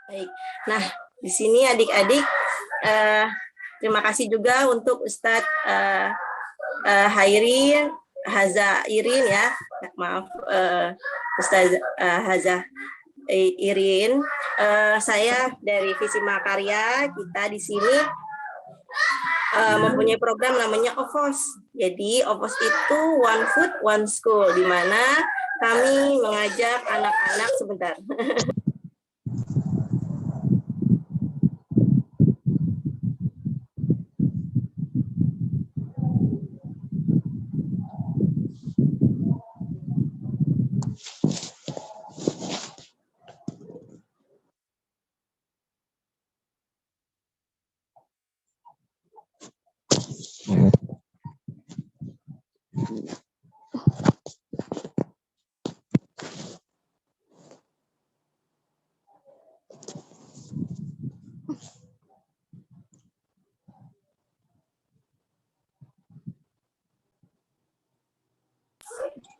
Baik. Nah, di sini adik-adik terima kasih juga untuk Ustadz Hairin, Haza Irin ya. Maaf Ustadz Haza Irin. Saya dari Visi Makarya, kita di sini mempunyai program namanya OVOS. Jadi OVOS itu One Food, One School, di mana kami mengajak anak-anak sebentar.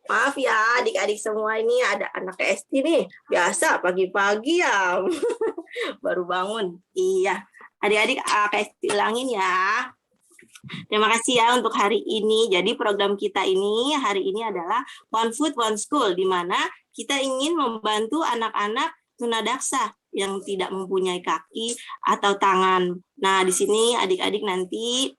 Maaf ya adik-adik semua, ini ada anak SD nih. Biasa pagi-pagi ya. Baru bangun. Iya. Adik-adik KSD ulangin ya. Terima kasih ya untuk hari ini. Jadi program kita ini hari ini adalah One Food, One School, di mana kita ingin membantu anak-anak tunadaksa yang tidak mempunyai kaki atau tangan. Nah, di sini adik-adik nanti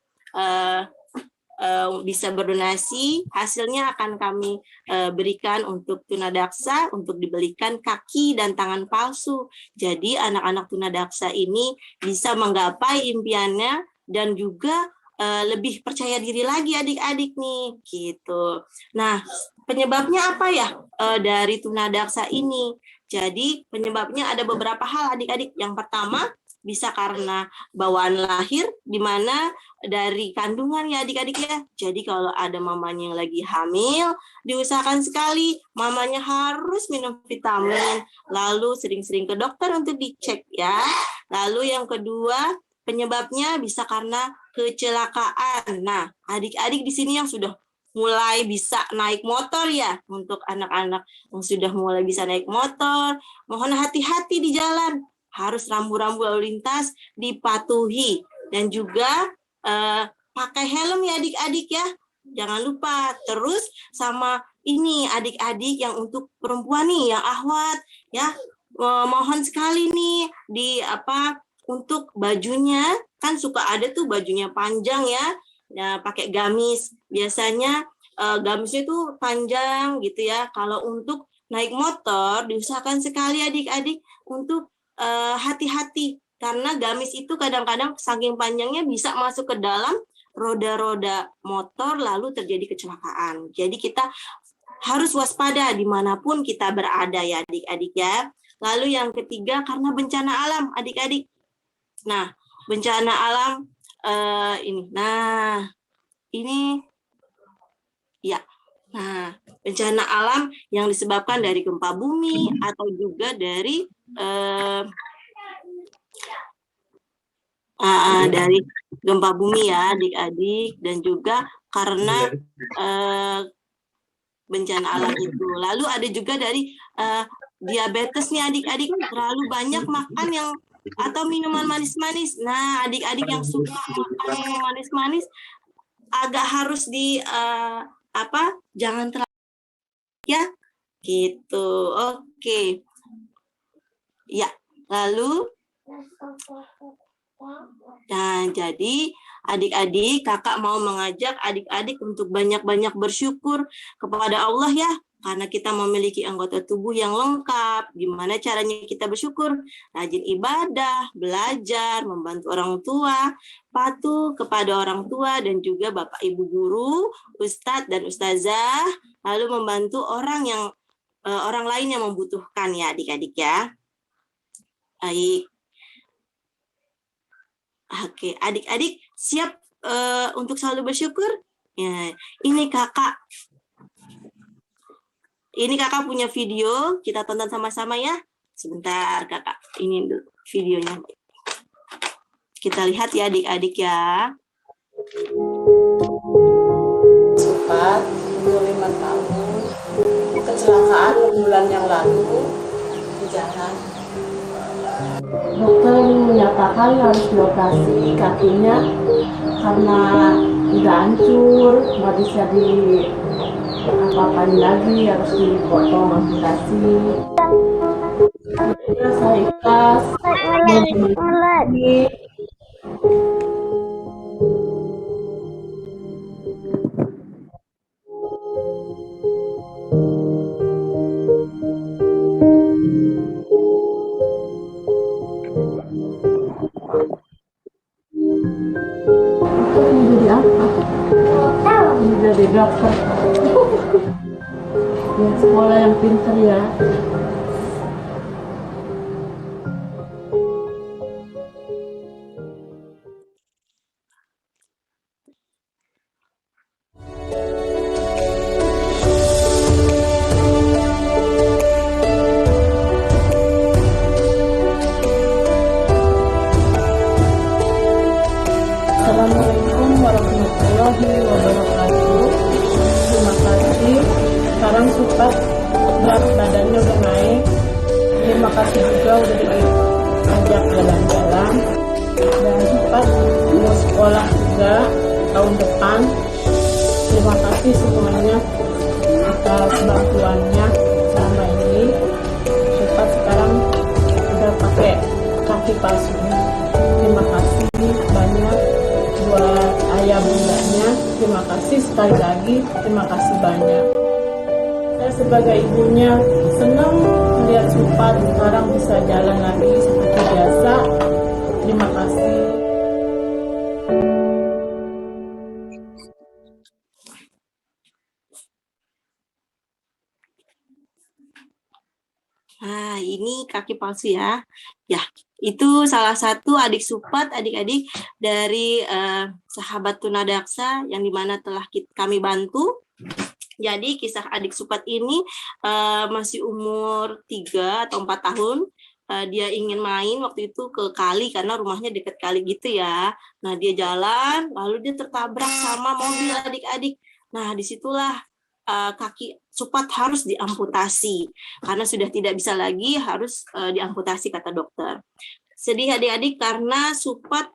bisa berdonasi, hasilnya akan kami berikan untuk tunadaksa untuk dibelikan kaki dan tangan palsu. Jadi anak-anak tunadaksa ini bisa menggapai impiannya dan juga lebih percaya diri lagi adik-adik nih, gitu. Nah, penyebabnya apa ya dari tunadaksa ini? Jadi penyebabnya ada beberapa hal adik-adik. Yang pertama, bisa karena bawaan lahir, di mana dari kandungan ya adik-adik ya. Jadi kalau ada mamanya yang lagi hamil, diusahakan sekali mamanya harus minum vitamin, lalu sering-sering ke dokter untuk dicek ya. Lalu yang kedua, penyebabnya bisa karena kecelakaan. Nah, adik-adik di sini yang sudah mulai bisa naik motor ya, untuk anak-anak yang sudah mulai bisa naik motor, mohon hati-hati di jalan. Harus rambu-rambu lalu lintas dipatuhi dan juga pakai helm ya adik-adik ya, jangan lupa. Terus sama ini adik-adik yang untuk perempuan nih yang ahwat ya, mohon sekali nih untuk bajunya, kan suka ada tuh bajunya panjang ya, pakai gamis. Biasanya gamisnya tuh panjang gitu ya. Kalau untuk naik motor diusahakan sekali adik-adik untuk hati-hati, karena gamis itu kadang-kadang saking panjangnya bisa masuk ke dalam roda-roda motor lalu terjadi kecelakaan. Jadi kita harus waspada dimanapun kita berada ya adik-adik ya. Lalu yang ketiga karena bencana alam adik-adik. Nah, bencana alam ini ya. Nah, bencana alam yang disebabkan dari gempa bumi atau juga dari gempa bumi ya adik-adik, dan juga karena bencana alam itu. Lalu ada juga dari diabetes nih adik-adik, terlalu banyak makan yang atau minuman manis-manis. Nah, adik-adik yang suka makan minuman manis-manis agak harus jangan terlalu ya, gitu. Oke. Ya, lalu nah, jadi adik-adik, kakak mau mengajak adik-adik untuk banyak-banyak bersyukur kepada Allah ya, karena kita memiliki anggota tubuh yang lengkap. Gimana caranya kita bersyukur? Rajin ibadah, belajar, membantu orang tua, patuh kepada orang tua dan juga bapak ibu guru, ustadz dan ustazah, lalu membantu orang lain yang membutuhkan ya adik-adik ya. Baik. Oke, adik-adik siap untuk selalu bersyukur? Ya, ini kakak punya video, kita tonton sama-sama ya. Sebentar kakak, ini dulu videonya. Kita lihat ya adik-adik ya. 5 tahun, kecelakaan bulan yang lalu di jalan. Dokter menyatakan harus dioperasi kakinya karena udah hancur, nggak bisa di apa-apain lagi, harus dipotong amputasi. Ya, saya ikhlas mau ini. Dokter mau jadi apa? Mau jadi dokter. Ya, sekolah yang pintar ya. Assalamualaikum warahmatullahi wabarakatuh. Terima kasih. Sekarang Supat berat badannya udah naik. Terima kasih juga udah diajak jalan-jalan. Dan Supat mau sekolah juga tahun depan. Terima kasih semuanya atas bantuannya selama ini. Supat sekarang udah pakai kaki palsu. Terima kasih banyak buat ayah bundanya. Terima kasih sekali lagi. Terima kasih banyak. Saya sebagai ibunya senang melihat Supat sekarang bisa jalan lagi seperti biasa. Terima kasih. Nah, ini kaki palsu ya. Ya, itu salah satu adik Supat, adik-adik dari sahabat tunadaksa yang dimana telah kami bantu. Jadi kisah adik Supat ini masih umur 3 atau 4 tahun. Dia ingin main waktu itu ke kali karena rumahnya dekat kali gitu ya. Nah, dia jalan, lalu dia tertabrak sama mobil adik-adik. Nah, disitulah kaki Supat harus diamputasi karena sudah tidak bisa lagi, harus diamputasi kata dokter. Sedih adik-adik karena Supat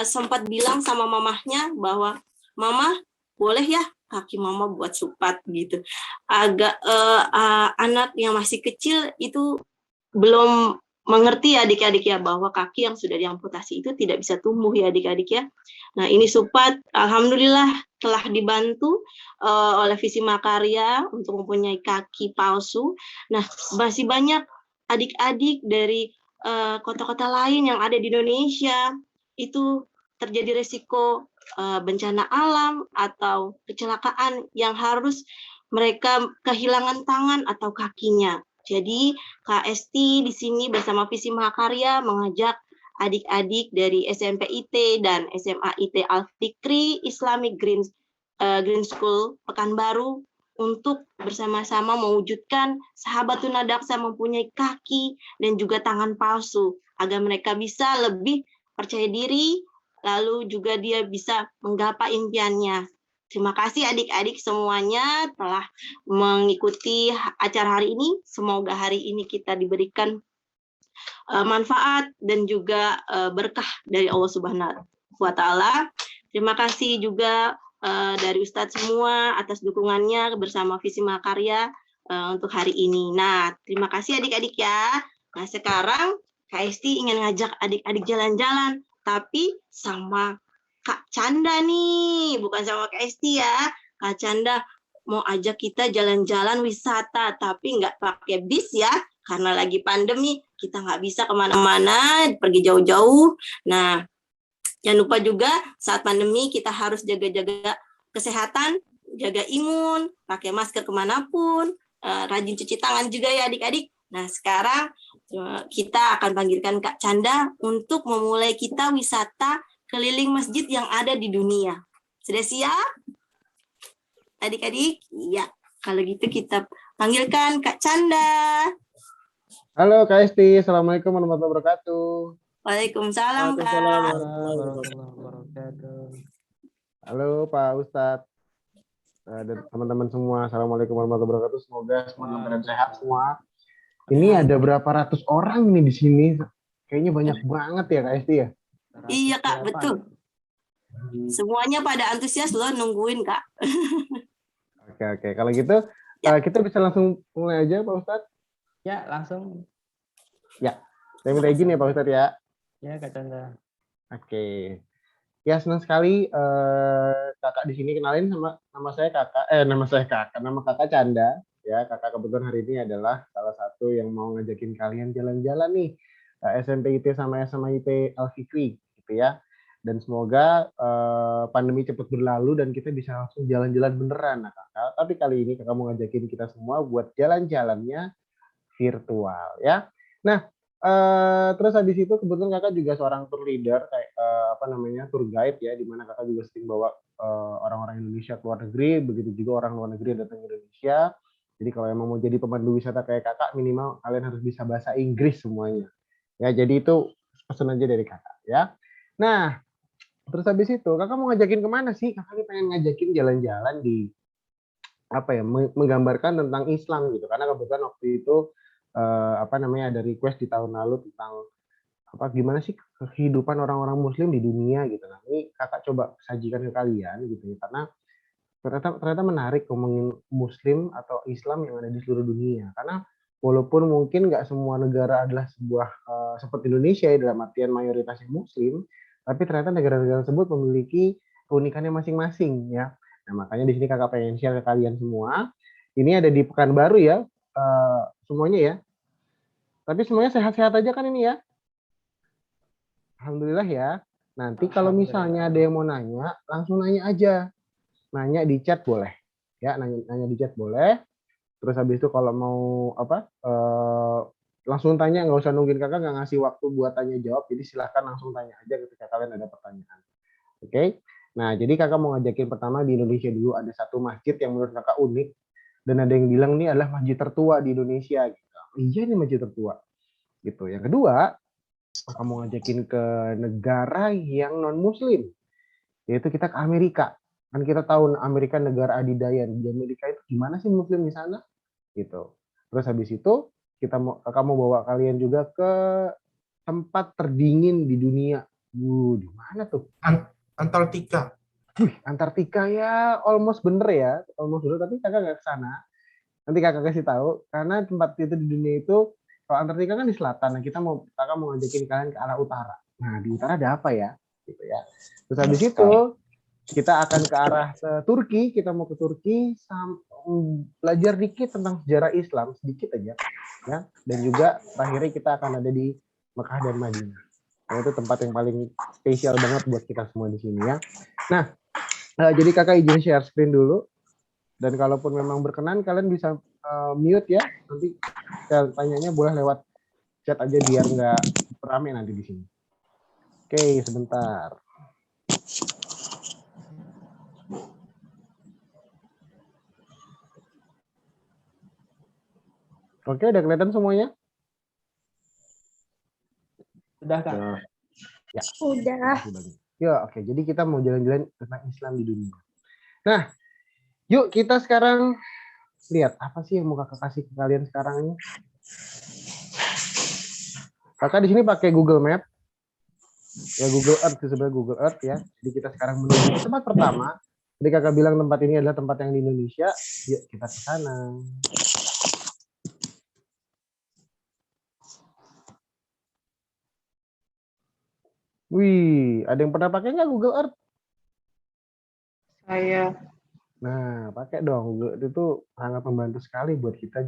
sempat bilang sama mamahnya bahwa mama boleh ya kaki mama buat Supat gitu. Agak anak yang masih kecil itu belum mengerti ya adik-adik ya bahwa kaki yang sudah diamputasi itu tidak bisa tumbuh ya adik-adik ya. Nah ini Supat alhamdulillah telah dibantu oleh Visi Makarya untuk mempunyai kaki palsu. Nah masih banyak adik-adik dari kota-kota lain yang ada di Indonesia itu terjadi resiko bencana alam atau kecelakaan yang harus mereka kehilangan tangan atau kakinya. Jadi KST di sini bersama Visi Mahakarya mengajak adik-adik dari SMP IT dan SMA IT Al-Fikri Islamic Green School Pekanbaru untuk bersama-sama mewujudkan sahabat tunadaksa mempunyai kaki dan juga tangan palsu agar mereka bisa lebih percaya diri, lalu juga dia bisa menggapai impiannya. Terima kasih adik-adik semuanya telah mengikuti acara hari ini. Semoga hari ini kita diberikan manfaat dan juga berkah dari Allah Subhanahu wa Ta'ala. Terima kasih juga dari Ustadz semua atas dukungannya bersama Visi Mahakarya untuk hari ini. Nah, terima kasih adik-adik ya. Nah, sekarang KST ingin ngajak adik-adik jalan-jalan, tapi sama Kak Canda nih, bukan sama Kak Esti ya. Kak Canda mau ajak kita jalan-jalan wisata, tapi nggak pakai bis ya, karena lagi pandemi, kita nggak bisa kemana-mana, pergi jauh-jauh. Nah, jangan lupa juga saat pandemi kita harus jaga-jaga kesehatan, jaga imun, pakai masker kemanapun, rajin cuci tangan juga ya adik-adik. Nah, sekarang kita akan panggilkan Kak Canda untuk memulai kita wisata keliling masjid yang ada di dunia. Sudah siap? Adik-adik? Iya. Kalau gitu kita panggilkan Kak Canda. Halo Kak Esti, Assalamualaikum warahmatullahi wabarakatuh. Waalaikumsalam, Kak. Warahmatullahi wabarakatuh. Halo Pak Ustadz dan teman-teman semua, Assalamualaikum warahmatullahi wabarakatuh. Semoga semua dalam keadaan sehat semua. Ini ada berapa ratus orang nih di sini, Kayaknya banyak banget ya Kak Esti ya. Iya Kak, betul. Semuanya pada antusias loh nungguin Kak. Oke. Kalau gitu Ya. kita bisa langsung mulai aja Pak Ustadz. Ya, langsung. Ya, saya minta izin ya Pak Ustadz ya. Ya, Kak Chandra. Oke. Ya, senang sekali kakak di sini kenalin sama nama saya kakak, nama kakak Canda. Ya, kakak kebetulan hari ini adalah salah satu yang mau ngajakin kalian jalan-jalan nih SMP IT sama SMA IT Al-Fikri gitu ya. Dan semoga pandemi cepat berlalu dan kita bisa langsung jalan-jalan beneran nah kakak. Tapi kali ini kakak mau ngajakin kita semua buat jalan-jalannya virtual ya. Nah, terus habis itu kebetulan kakak juga seorang tour leader kayak tour guide ya, di mana kakak juga sering bawa orang-orang Indonesia ke luar negeri, begitu juga orang luar negeri yang datang ke Indonesia. Jadi kalau emang mau jadi pemandu wisata kayak kakak, minimal kalian harus bisa bahasa Inggris semuanya. Ya, jadi itu pesan aja dari kakak ya. Nah, terus habis itu kakak mau ngajakin kemana sih? Kakak ini pengen ngajakin jalan-jalan di menggambarkan tentang Islam gitu, karena kebetulan waktu itu ada request di tahun lalu tentang gimana sih kehidupan orang-orang Muslim di dunia gitu. Nah, ini kakak coba sajikan ke kalian gitu ya, karena ternyata menarik ngomongin Muslim atau Islam yang ada di seluruh dunia. Karena walaupun mungkin nggak semua negara adalah sebuah seperti Indonesia ya, dalam artian mayoritasnya Muslim, tapi ternyata negara-negara tersebut memiliki keunikannya masing-masing ya. Nah, makanya di sini kakak pengen share ke kalian semua. Ini ada di Pekanbaru ya, semuanya ya. Tapi semuanya sehat-sehat aja kan ini ya? Alhamdulillah ya. Nanti kalau misalnya ada yang mau nanya, langsung nanya aja. Nanya di chat boleh. Ya, nanya di chat boleh. Terus habis itu kalau mau langsung tanya, nggak usah nungguin kakak nggak ngasih waktu buat tanya jawab. Jadi silahkan langsung tanya aja ketika kalian ada pertanyaan. Oke? Nah, jadi kakak mau ngajakin pertama di Indonesia dulu ada satu masjid yang menurut kakak unik. Dan ada yang bilang ini adalah masjid tertua di Indonesia. Gitu. Iya, ini masjid tertua. Gitu. Yang kedua, kamu ngajakin ke negara yang non Muslim, yaitu kita ke Amerika. Kan kita tahu Amerika negara adidaya. Di Amerika itu gimana sih Muslim di sana? Gitu. Terus habis itu kakak mau bawa kalian juga ke tempat terdingin di dunia. Di mana tuh? Antartika. Antartika ya, almost bener ya, almost bener. Tapi kakak nggak ke sana. Nanti kakak kasih tahu. Karena tempat itu di dunia itu, kalau Antartika kan di selatan. Nah, kakak mau ngajakin kalian ke arah utara. Nah, di utara ada apa ya? Gitu ya. Terus habis itu kita akan ke arah Turki. Kita mau ke Turki, belajar dikit tentang sejarah Islam, sedikit aja, ya. Dan juga akhirnya kita akan ada di Mekah dan Madinah. Nah, itu tempat yang paling spesial banget buat kita semua di sini ya. Nah, jadi kakak izin share screen dulu. Dan kalaupun memang berkenan, kalian bisa mute ya. Nanti tanyanya boleh lewat chat aja biar nggak rame nanti di sini. Oke, sebentar. Oke, udah kelihatan semuanya? Sudah, Kak. Ya. Udah. Ya, oke. Jadi kita mau jalan-jalan tentang Islam di dunia. Nah, yuk kita sekarang lihat apa sih yang mau kakak kasih ke kalian sekarang ini. Kakak di sini pakai Google Map. Ya, Google Earth sebenarnya Google Earth ya. Jadi kita sekarang menuju ke tempat pertama. Jadi kakak bilang tempat ini adalah tempat yang di Indonesia. Yuk kita ke sana. Wih, ada yang pernah pakai nggak Google Earth? Saya. Nah, pakai dong. Google Earth itu sangat membantu sekali buat kita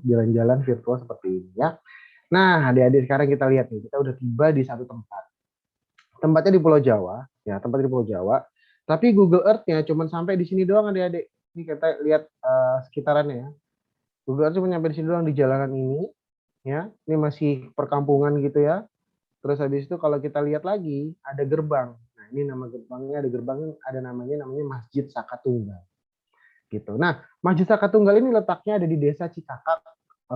jalan-jalan virtual seperti ini ya. Nah, adik-adik sekarang kita lihat nih, kita udah tiba di satu tempat. Tempatnya di Pulau Jawa, ya, tempatnya di Pulau Jawa. Tapi Google Earth-nya cuma sampai di sini doang adik-adik. Ini kita lihat sekitarannya ya. Google Earth cuma nyampe di sini doang di jalanan ini, ya. Ini masih perkampungan gitu ya. Terus habis itu kalau kita lihat lagi ada gerbang. Nah, ini nama gerbangnya ada namanya Masjid Saka Tunggal. Gitu. Nah, Masjid Saka Tunggal ini letaknya ada di Desa Cikakak,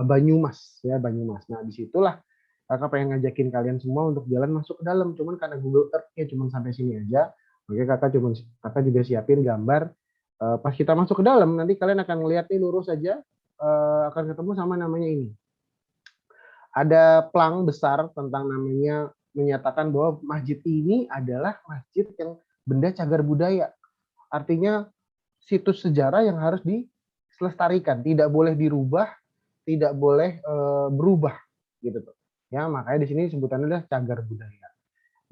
Banyumas ya, Banyumas. Nah, disitulah kakak pengen ngajakin kalian semua untuk jalan masuk ke dalam. Cuman karena Google Earth-nya cuma sampai sini aja, makanya kakak juga siapin gambar pas kita masuk ke dalam nanti kalian akan ngeliat nih lurus aja akan ketemu sama namanya ini. ada plang besar tentang namanya menyatakan bahwa masjid ini adalah masjid yang benda cagar budaya. Artinya situs sejarah yang harus dilestarikan, tidak boleh dirubah, tidak boleh berubah gitu tuh. Ya, makanya di sini sebutannya adalah cagar budaya.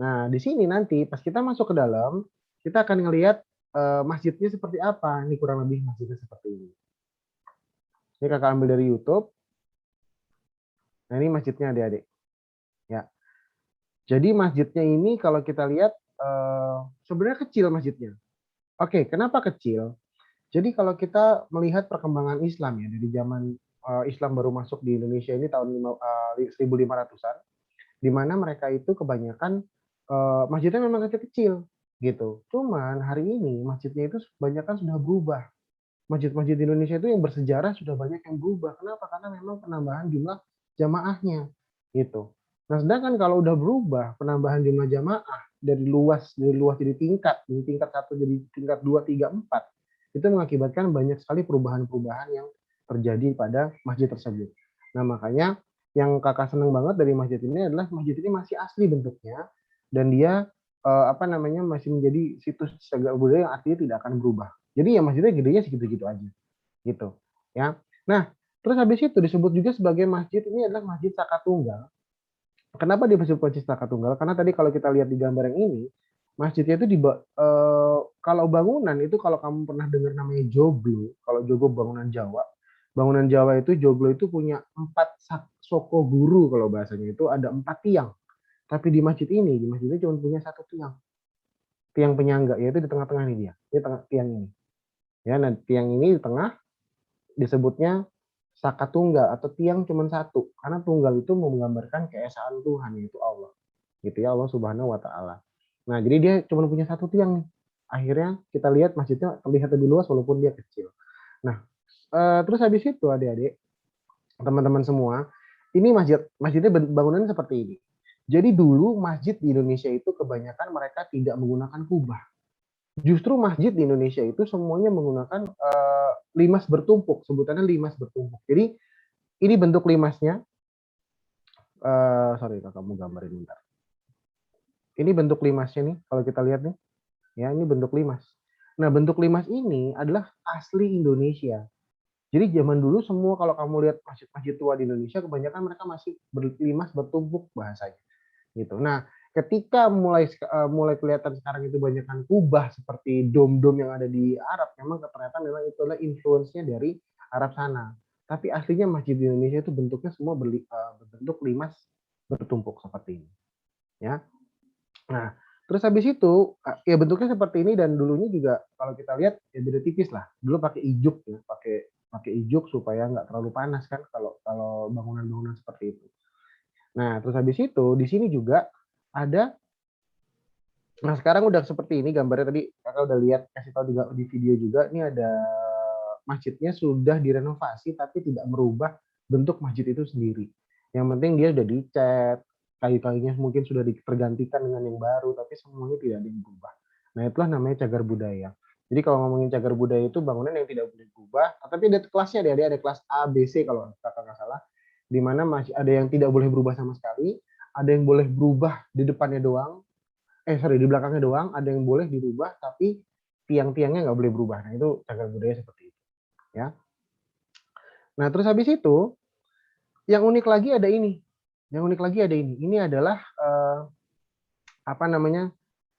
Nah, di sini nanti pas kita masuk ke dalam, kita akan ngelihat masjidnya seperti apa. Ini kurang lebih masjidnya seperti ini. Ini kakak ambil dari YouTube. Nah, ini masjidnya adik-adik. Ya. Jadi masjidnya ini kalau kita lihat sebenarnya kecil masjidnya. Oke, kenapa kecil? Jadi kalau kita melihat perkembangan Islam ya dari zaman Islam baru masuk di Indonesia ini tahun 1500-an, di mana mereka itu kebanyakan masjidnya memang kecil-kecil gitu. Cuman hari ini masjidnya itu kebanyakan sudah berubah. Masjid-masjid di Indonesia itu yang bersejarah sudah banyak yang berubah. Kenapa? Karena memang penambahan jumlah jamaahnya gitu. Nah, sedangkan kalau udah berubah penambahan jumlah jamaah dari luas jadi tingkat, dari tingkat 1 jadi tingkat 2, 3, 4, itu mengakibatkan banyak sekali perubahan-perubahan yang terjadi pada masjid tersebut. Nah, makanya yang kakak senang banget dari masjid ini adalah masjid ini masih asli bentuknya dan dia masih menjadi situs cagar budaya yang artinya tidak akan berubah. Jadi ya masjidnya gedenya segitu-gitu aja, gitu. Ya. Nah, terus habis itu disebut juga sebagai masjid ini adalah masjid Saka Tunggal. Kenapa dia disebut masjid Saka Tunggal? Karena tadi kalau kita lihat di gambar yang ini, masjidnya itu kalau bangunan itu kalau kamu pernah dengar namanya joglo, kalau joglo bangunan Jawa itu joglo itu punya 4 soko guru kalau bahasanya itu ada 4 tiang. Tapi di masjid ini cuma punya 1 tiang. Tiang penyangga, yaitu di tengah-tengah ini dia. Ini tiang ini. Ya, nah tiang ini di tengah disebutnya Saka Tunggal atau tiang cuma 1 karena tunggal itu menggambarkan keesaan Tuhan yaitu Allah. Gitu ya, Allah Subhanahu wa taala. Nah, jadi dia cuma punya 1 tiang nih. Akhirnya kita lihat masjidnya terlihat lebih luas walaupun dia kecil. Nah, terus habis itu adik-adik, teman-teman semua, ini masjidnya bangunannya seperti ini. Jadi dulu masjid di Indonesia itu kebanyakan mereka tidak menggunakan kubah. Justru masjid di Indonesia itu semuanya menggunakan limas bertumpuk, sebutannya limas bertumpuk. Jadi ini bentuk limasnya. Sorry, kamu gambarin bentar. Ini bentuk limasnya nih, kalau kita lihat nih. Ya, ini bentuk limas. Nah, bentuk limas ini adalah asli Indonesia. Jadi zaman dulu semua kalau kamu lihat masjid-masjid tua di Indonesia, kebanyakan mereka masih berlimas bertumpuk bahasanya. Gitu. Nah, ketika mulai kelihatan sekarang itu banyakkan kubah seperti dom-dom yang ada di Arab, memang ternyata memang itu adalah influence-nya dari Arab sana. Tapi aslinya masjid di Indonesia itu bentuknya semua berbentuk limas bertumpuk seperti ini. Ya. Nah, terus habis itu ya bentuknya seperti ini dan dulunya juga kalau kita lihat ya beda tipis lah. Dulu pakai ijuk ya, pakai ijuk supaya nggak terlalu panas kan kalau bangunan-bangunan seperti itu. Nah, terus habis itu di sini juga ada. Nah, sekarang udah seperti ini gambarnya tadi kakak udah lihat kasih tahu juga di video juga. Ini ada masjidnya sudah direnovasi tapi tidak merubah bentuk masjid itu sendiri. Yang penting dia udah dicat, kayu-kayunya mungkin sudah tergantikan dengan yang baru, tapi semuanya tidak ada yang berubah. Nah, itulah namanya cagar budaya. Jadi kalau ngomongin cagar budaya itu bangunan yang tidak boleh berubah, tapi ada kelasnya, ada kelas A, B, C kalau kakak nggak salah, di mana masih ada yang tidak boleh berubah sama sekali, ada yang boleh berubah di depannya doang, di belakangnya doang, ada yang boleh dirubah, tapi tiang-tiangnya nggak boleh berubah. Nah, itu cagar budaya seperti itu. Ya. Nah, terus habis itu, yang unik lagi ada ini. Ini adalah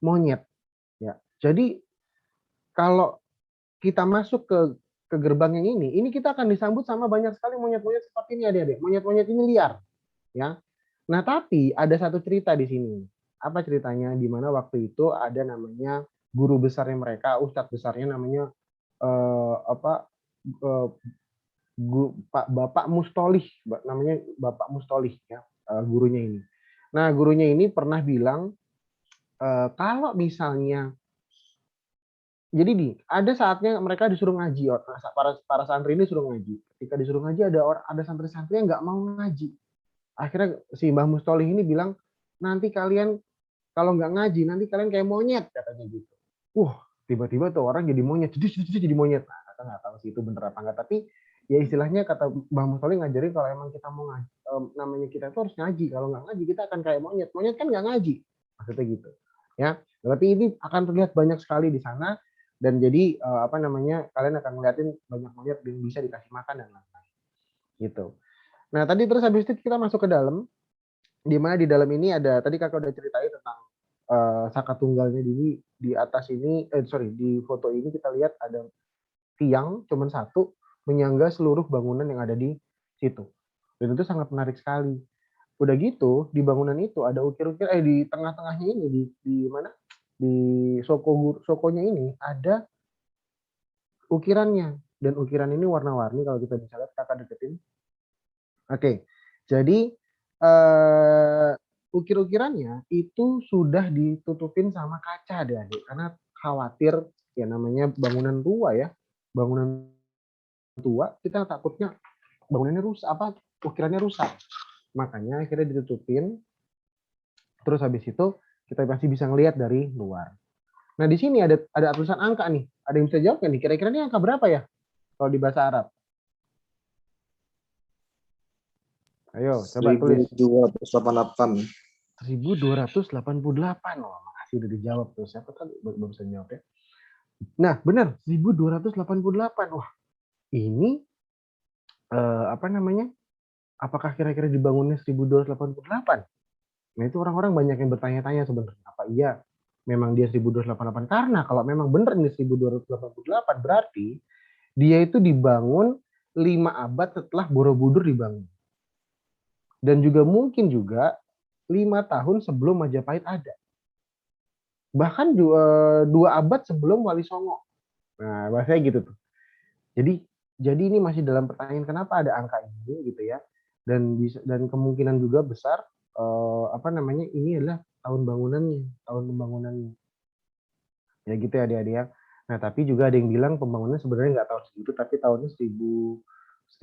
monyet. Ya. Jadi kalau kita masuk ke gerbang yang ini kita akan disambut sama banyak sekali monyet-monyet seperti ini, adik-adik. Monyet-monyet ini liar, ya. Nah, tapi ada satu cerita di sini. Apa ceritanya? Di mana waktu itu ada namanya guru besarnya mereka, ustadz besarnya namanya Bapak Mustolih, namanya Bapak Mustolih ya, gurunya ini. Nah, gurunya ini pernah bilang kalau misalnya jadi ada saatnya mereka disuruh ngaji, para santri ini disuruh ngaji. Ketika disuruh ngaji ada santri-santri yang nggak mau ngaji. Akhirnya si Mbah Mustolih ini bilang, nanti kalian kalau nggak ngaji, nanti kalian kayak monyet, katanya gitu. Tiba-tiba tuh orang jadi monyet, jadi monyet. Nah, kita nggak tahu sih itu bener apa nggak, tapi ya istilahnya kata Mbah Mustolih ngajarin kalau emang kita mau ngaji, namanya kita tuh harus ngaji. Kalau nggak ngaji kita akan kayak monyet. Monyet kan nggak ngaji. Maksudnya gitu. Ya, tapi ini akan terlihat banyak sekali di sana dan jadi apa namanya kalian akan ngeliatin banyak monyet yang bisa dikasih makan dan lain-lain. Gitu. Nah, tadi terus habis itu kita masuk ke dalam di mana di dalam ini ada tadi kakak udah ceritain tentang saka tunggalnya di atas ini di foto ini kita lihat ada tiang cuman satu menyangga seluruh bangunan yang ada di situ. Dan itu sangat menarik sekali. Udah gitu di bangunan itu ada ukir-ukir di tengah-tengahnya ini di mana? Di sokonya ini ada ukirannya dan ukiran ini warna-warni kalau kita bisa lihat kakak deketin. Oke. Jadi ukir-ukirannya itu sudah ditutupin sama kaca adik-adik karena khawatir ya namanya bangunan tua ya. Bangunan tua kita takutnya bangunannya rusak ukirannya rusak. Makanya akhirnya ditutupin. Terus habis itu kita masih bisa ngelihat dari luar. Nah, di sini ada tulisan angka nih. Ada yang bisa jawab nggak nih? Kira-kira ini angka berapa ya? Kalau di bahasa Arab. Ayo, coba tulis. 1288. 1288. Oh, makasih udah dijawab tuh. Siapa tadi baru bisa jawab ya? Nah, benar. 1288. Wah, ini apa namanya? Apakah kira-kira dibangunnya 1288? Nah, itu orang-orang banyak yang bertanya-tanya sebenarnya. Apa iya memang dia 1288? Karena kalau memang benar ini 1288, berarti dia itu dibangun 5 abad setelah Borobudur dibangun. Dan juga mungkin juga 5 tahun sebelum Majapahit ada. Bahkan 2 abad sebelum Wali Songo. Nah, bahasanya gitu tuh. Jadi ini masih dalam pertanyaan kenapa ada angka ini gitu ya. Dan kemungkinan juga besar apa namanya ini adalah tahun pembangunannya. Ya gitu ya adik-adik ya. Nah, tapi juga ada yang bilang pembangunan sebenarnya nggak tahun segitu tapi tahunnya 1800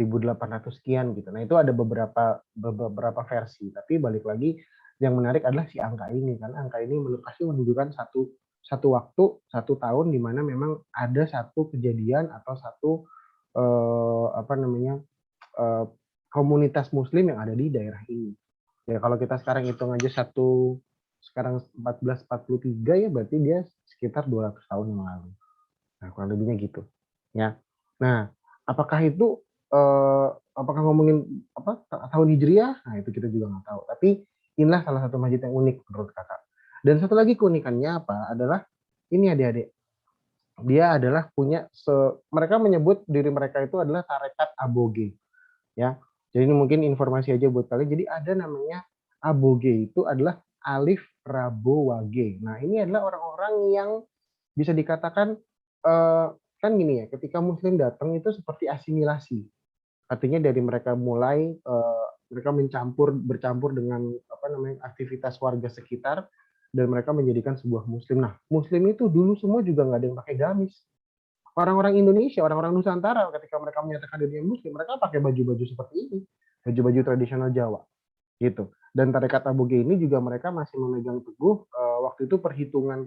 sekian gitu. Nah, itu ada beberapa versi. Tapi balik lagi yang menarik adalah si angka ini karena angka ini pasti menunjukkan satu waktu, 1 tahun di mana memang ada satu kejadian atau satu apa namanya komunitas muslim yang ada di daerah ini. Ya kalau kita sekarang hitung aja sekarang 1443 ya berarti dia sekitar 200 tahun yang lalu. Nah, kurang lebihnya gitu. Ya. Nah, apakah itu apakah ngomongin tahun Hijriah? Nah, itu kita juga nggak tahu. Tapi inilah salah satu masjid yang unik menurut kakak. Dan satu lagi keunikannya apa adalah ini adik-adik. Dia adalah punya mereka menyebut diri mereka itu adalah tarekat aboge. Ya. Jadi ini mungkin informasi aja buat kalian. Jadi ada namanya aboge itu adalah alif rabo wage. Nah, ini adalah orang-orang yang bisa dikatakan kan gini ya, ketika muslim datang itu seperti asimilasi. Artinya dari mereka mulai mereka bercampur dengan apa namanya aktivitas warga sekitar dan mereka menjadikan sebuah muslim. Nah, muslim itu dulu semua juga nggak ada yang pakai gamis. Orang-orang Indonesia, orang-orang Nusantara ketika mereka menyatakan dirinya muslim, mereka pakai baju-baju seperti ini, baju-baju tradisional Jawa, gitu. Dan tarekat aboge ini juga mereka masih memegang teguh waktu itu perhitungan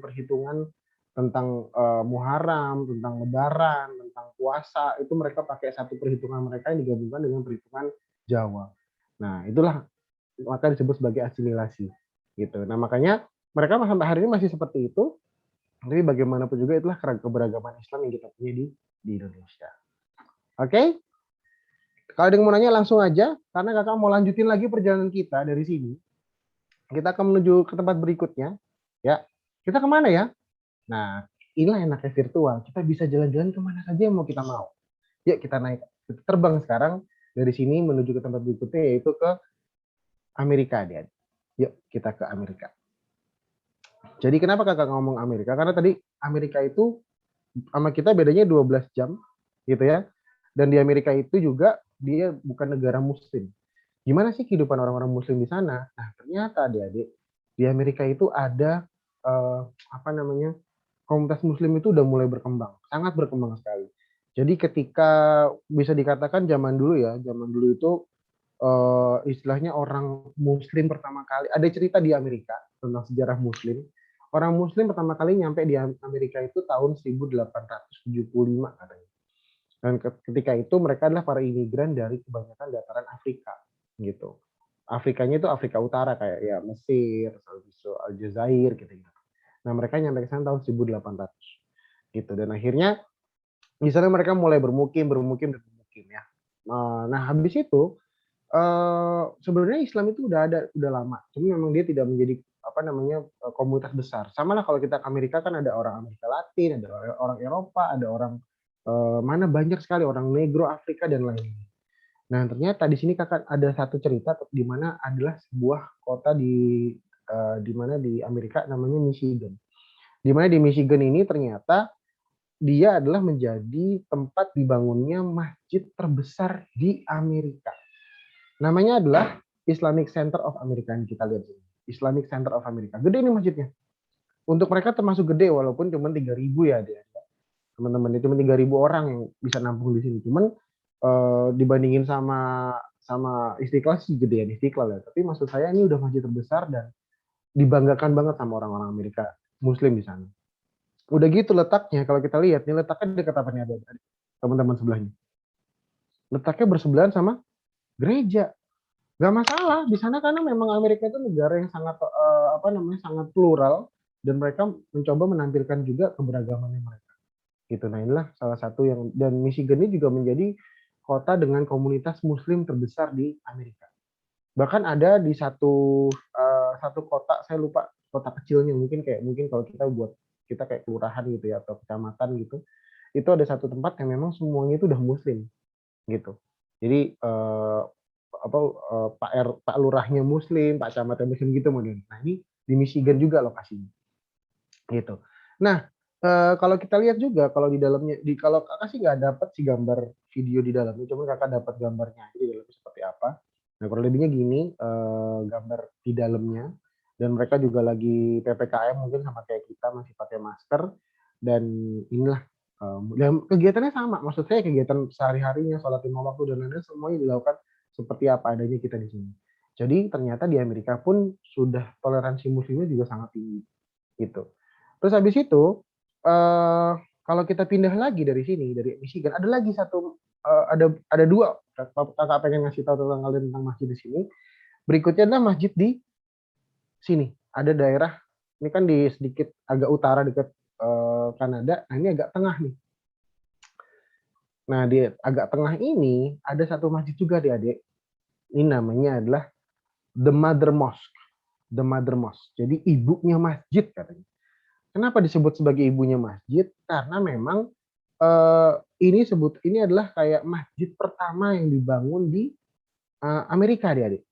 tentang Muharram, tentang Lebaran, tentang puasa, itu mereka pakai satu perhitungan mereka yang digabungkan dengan perhitungan Jawa. Nah, itulah maka disebut sebagai asimilasi, gitu. Nah, makanya mereka sampai hari ini masih seperti itu. Tapi bagaimanapun juga itulah keberagaman Islam yang kita punya di Indonesia. Oke? Kalau ada yang mau nanya langsung aja, karena kakak mau lanjutin lagi perjalanan kita dari sini. Kita akan menuju ke tempat berikutnya. Ya, kita kemana ya? Nah, inilah enaknya virtual. Kita bisa jalan-jalan kemana saja yang mau kita mau. Yuk kita naik, kita terbang sekarang dari sini menuju ke tempat berikutnya, yaitu ke Amerika, dia. Yuk kita ke Amerika. Jadi kenapa kakak ngomong Amerika? Karena tadi Amerika itu sama kita bedanya 12 jam, gitu ya. Dan di Amerika itu juga dia bukan negara muslim. Gimana sih kehidupan orang-orang muslim di sana? Nah, ternyata adik-adik, di Amerika itu ada apa namanya? Komunitas muslim itu udah mulai berkembang, sangat berkembang sekali. Jadi ketika bisa dikatakan zaman dulu itu istilahnya orang muslim pertama kali, ada cerita di Amerika tentang sejarah muslim. Orang muslim pertama kali nyampe di Amerika itu tahun 1875 katanya. Dan ketika itu mereka adalah para imigran dari kebanyakan dataran Afrika gitu. Afrikanya itu Afrika Utara kayak ya Mesir, Aljazair gitu. Nah, mereka nyampe ke sana tahun 1800 gitu, dan akhirnya di sana mereka mulai bermukim ya. Nah, habis itu sebenarnya Islam itu udah ada udah lama, cuma memang dia tidak menjadi apa namanya komunitas besar. Sama lah kalau kita ke Amerika kan ada orang Amerika Latin, ada orang Eropa, ada orang mana banyak sekali orang Negro Afrika dan lainnya. Nah, ternyata di sini kakak ada satu cerita di mana adalah sebuah kota di mana di Amerika namanya Michigan. Di mana di Michigan ini ternyata dia adalah menjadi tempat dibangunnya masjid terbesar di Amerika. Namanya adalah Islamic Center of America. Kita lihat sini. Islamic Center of America. Gede ini masjidnya. Untuk mereka termasuk gede walaupun cuma 3.000 ya dia. Teman-teman, cuma 3.000 orang yang bisa nampung di sini. Cuman dibandingin sama Istiqlal sih gedean Istiqlal ya. Tapi maksud saya ini udah masjid terbesar dan dibanggakan banget sama orang-orang Amerika Muslim di sana. Udah gitu letaknya, kalau kita lihat nih letaknya dekat apa nih ada teman-teman sebelahnya. Letaknya bersebelahan sama gereja. Gak masalah di sana karena memang Amerika itu negara yang sangat sangat plural dan mereka mencoba menampilkan juga keberagamannya mereka. Gitu. Nah, inilah salah satu yang, dan Michigan ini juga menjadi kota dengan komunitas Muslim terbesar di Amerika. Bahkan ada di satu kota, saya lupa kota kecilnya, mungkin kalau kita buat kita kayak kelurahan gitu ya atau kecamatan gitu, itu ada satu tempat yang memang semuanya itu udah Muslim gitu. Jadi Pak Lurahnya Muslim, Pak Camatnya Muslim gitu model. Nah, ini di Michigan juga lokasinya gitu. Nah, kalau kita lihat juga kalau di dalamnya, kalau kakak sih nggak dapat sih gambar video di dalamnya, cuma kakak dapat gambarnya aja di dalamnya seperti apa. Nah, kurang lebihnya gini gambar di dalamnya, dan mereka juga lagi PPKM mungkin sama kayak kita masih pakai masker, dan inilah dan kegiatannya sama, maksud saya kegiatan sehari-harinya, sholat lima waktu dan lain-lain semuanya dilakukan seperti apa adanya kita di sini. Jadi ternyata di Amerika pun sudah toleransi muslimnya juga sangat tinggi gitu. Terus habis itu kalau kita pindah lagi dari sini, dari Michigan, ada lagi satu ada dua kakak pengen ngasih tahu tentang masjid di sini. Berikutnya adalah masjid di sini. Ada daerah ini kan di sedikit agak utara dekat Kanada. Nah, ini agak tengah nih. Nah, di agak tengah ini ada satu masjid juga adik-adik. Ini namanya adalah The Mother Mosque. The Mother Mosque. Jadi ibunya masjid katanya. Kenapa disebut sebagai ibunya masjid? Karena memang ini adalah kayak masjid pertama yang dibangun di Amerika, adik-adik.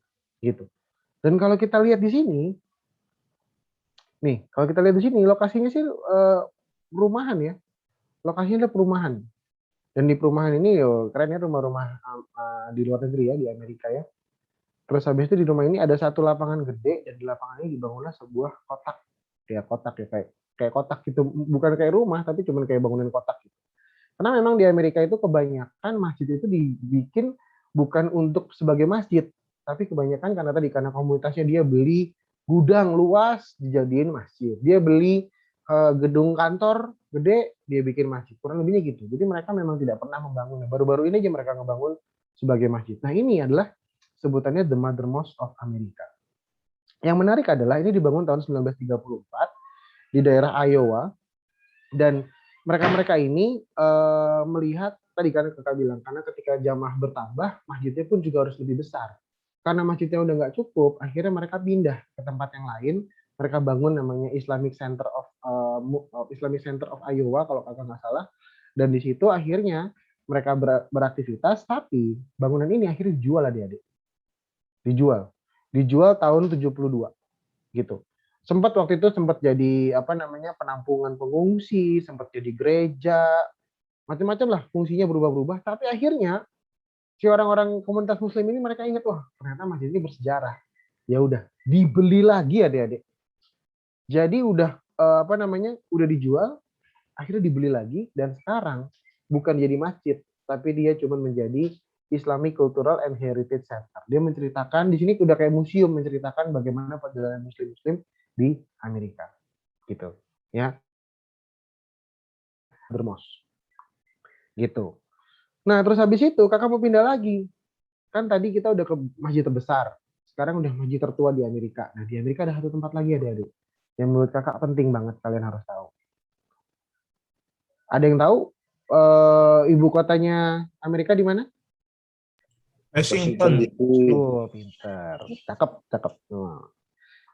Gitu. Dan kalau kita lihat di sini, nih, kalau kita lihat di sini lokasinya sih perumahan ya. Lokasinya adalah perumahan. Dan di perumahan ini keren ya, rumah-rumah di luar negeri ya, di Amerika ya. Terus habis itu di rumah ini ada satu lapangan gede, dan di lapangan ini dibangunlah sebuah kotak. Ya kotak ya, kayak kotak gitu, bukan kayak rumah tapi cuma kayak bangunan kotak gitu. Karena memang di Amerika itu kebanyakan masjid itu dibikin bukan untuk sebagai masjid, tapi kebanyakan karena komunitasnya dia beli gudang luas dijadiin masjid, dia beli gedung kantor gede dia bikin masjid, kurang lebihnya gitu. Jadi mereka memang tidak pernah membangunnya, baru-baru ini aja mereka ngebangun sebagai masjid. Nah, ini adalah sebutannya The Mother Mosque of America. Yang menarik adalah ini dibangun tahun 1934 di daerah Iowa, dan mereka ini melihat tadi kan kakak bilang, karena ketika jamaah bertambah masjidnya pun juga harus lebih besar. Karena masjidnya udah nggak cukup, akhirnya mereka pindah ke tempat yang lain. Mereka bangun namanya Islamic Center of Iowa kalau kakak nggak salah. Dan di situ akhirnya mereka beraktivitas, tapi bangunan ini akhirnya dijual adik-adik. Dijual tahun 72 gitu. Waktu itu sempat jadi penampungan pengungsi, sempat jadi gereja, macam-macam lah fungsinya berubah-ubah. Tapi akhirnya si orang-orang komunitas Muslim ini mereka ingat, wah ternyata masjid ini bersejarah. Ya udah dibeli lagi adik-adik. Jadi udah udah dijual, akhirnya dibeli lagi, dan sekarang bukan jadi masjid, tapi dia cuma menjadi Islamic Cultural and Heritage Center. Dia menceritakan di sini udah kayak museum, menceritakan bagaimana perjalanan Muslim di Amerika, gitu, ya. Bermos, gitu. Nah, terus habis itu kakak mau pindah lagi, kan tadi kita udah ke masjid terbesar. sekarang udah masjid tertua di Amerika. Nah, di Amerika ada satu tempat lagi adik-adik yang menurut kakak penting banget kalian harus tahu. Ada yang tahu ibu kotanya Amerika di mana? Washington. Oh, pintar. Cakep, cakep. Nah,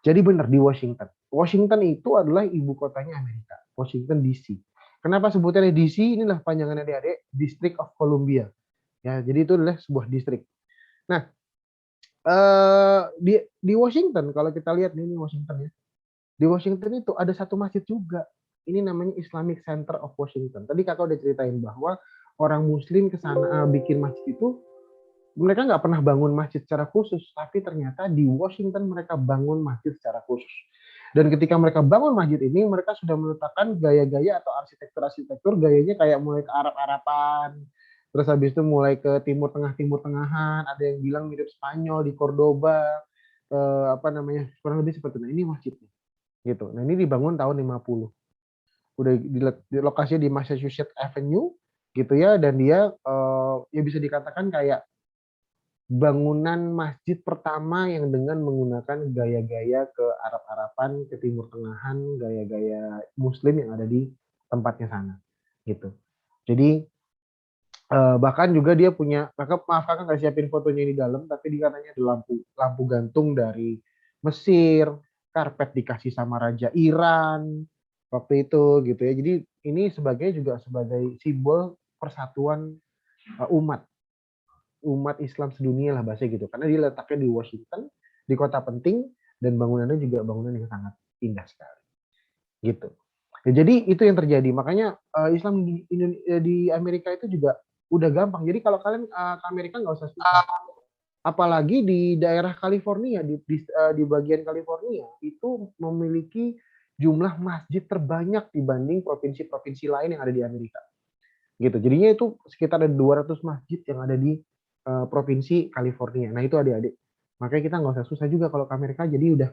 jadi benar di Washington. Washington itu adalah ibu kotanya Amerika. Washington DC. Kenapa sebutannya DC? Inilah panjangannya adik-adik, District of Columbia. Ya, jadi itu adalah sebuah distrik. Nah, di Washington kalau kita lihat nih, ini Washington ya. Di Washington itu ada satu masjid juga. Ini namanya Islamic Center of Washington. Tadi kakak udah ceritain bahwa orang Muslim ke sana bikin masjid itu, mereka nggak pernah bangun masjid secara khusus, tapi ternyata di Washington mereka bangun masjid secara khusus. Dan ketika mereka bangun masjid ini, mereka sudah meletakkan gaya-gaya atau arsitektur gayanya kayak mulai ke Arab-Araban, terus habis itu mulai ke Timur Tengah-Timur-Tengahan, ada yang bilang mirip Spanyol di Cordoba, kurang lebih seperti itu. Nah, ini masjidnya. Gitu. Nah, ini dibangun tahun 50. Udah di lokasinya di Massachusetts Avenue gitu ya, dan dia ya bisa dikatakan kayak bangunan masjid pertama yang dengan menggunakan gaya-gaya ke Arab-Araban, ke Timur Tengahan, gaya-gaya Muslim yang ada di tempatnya sana, gitu. Jadi bahkan juga dia punya, maaf kakak nggak siapin fotonya di dalam, tapi dia katanya ada lampu gantung dari Mesir, karpet dikasih sama Raja Iran waktu itu, gitu ya. Jadi ini juga sebagai simbol persatuan umat Islam sedunia lah bahasa gitu, karena dia letaknya di Washington, di kota penting, dan bangunannya juga bangunan yang sangat indah sekali gitu ya. Jadi itu yang terjadi, makanya Islam di Amerika itu juga udah gampang. Jadi kalau kalian ke Amerika nggak usah susah, apalagi di daerah California, di bagian California itu memiliki jumlah masjid terbanyak dibanding provinsi-provinsi lain yang ada di Amerika gitu. Jadinya itu sekitar ada 200 masjid yang ada di provinsi California. Nah, itu adik-adik. Makanya kita nggak usah susah juga kalau ke Amerika, jadi udah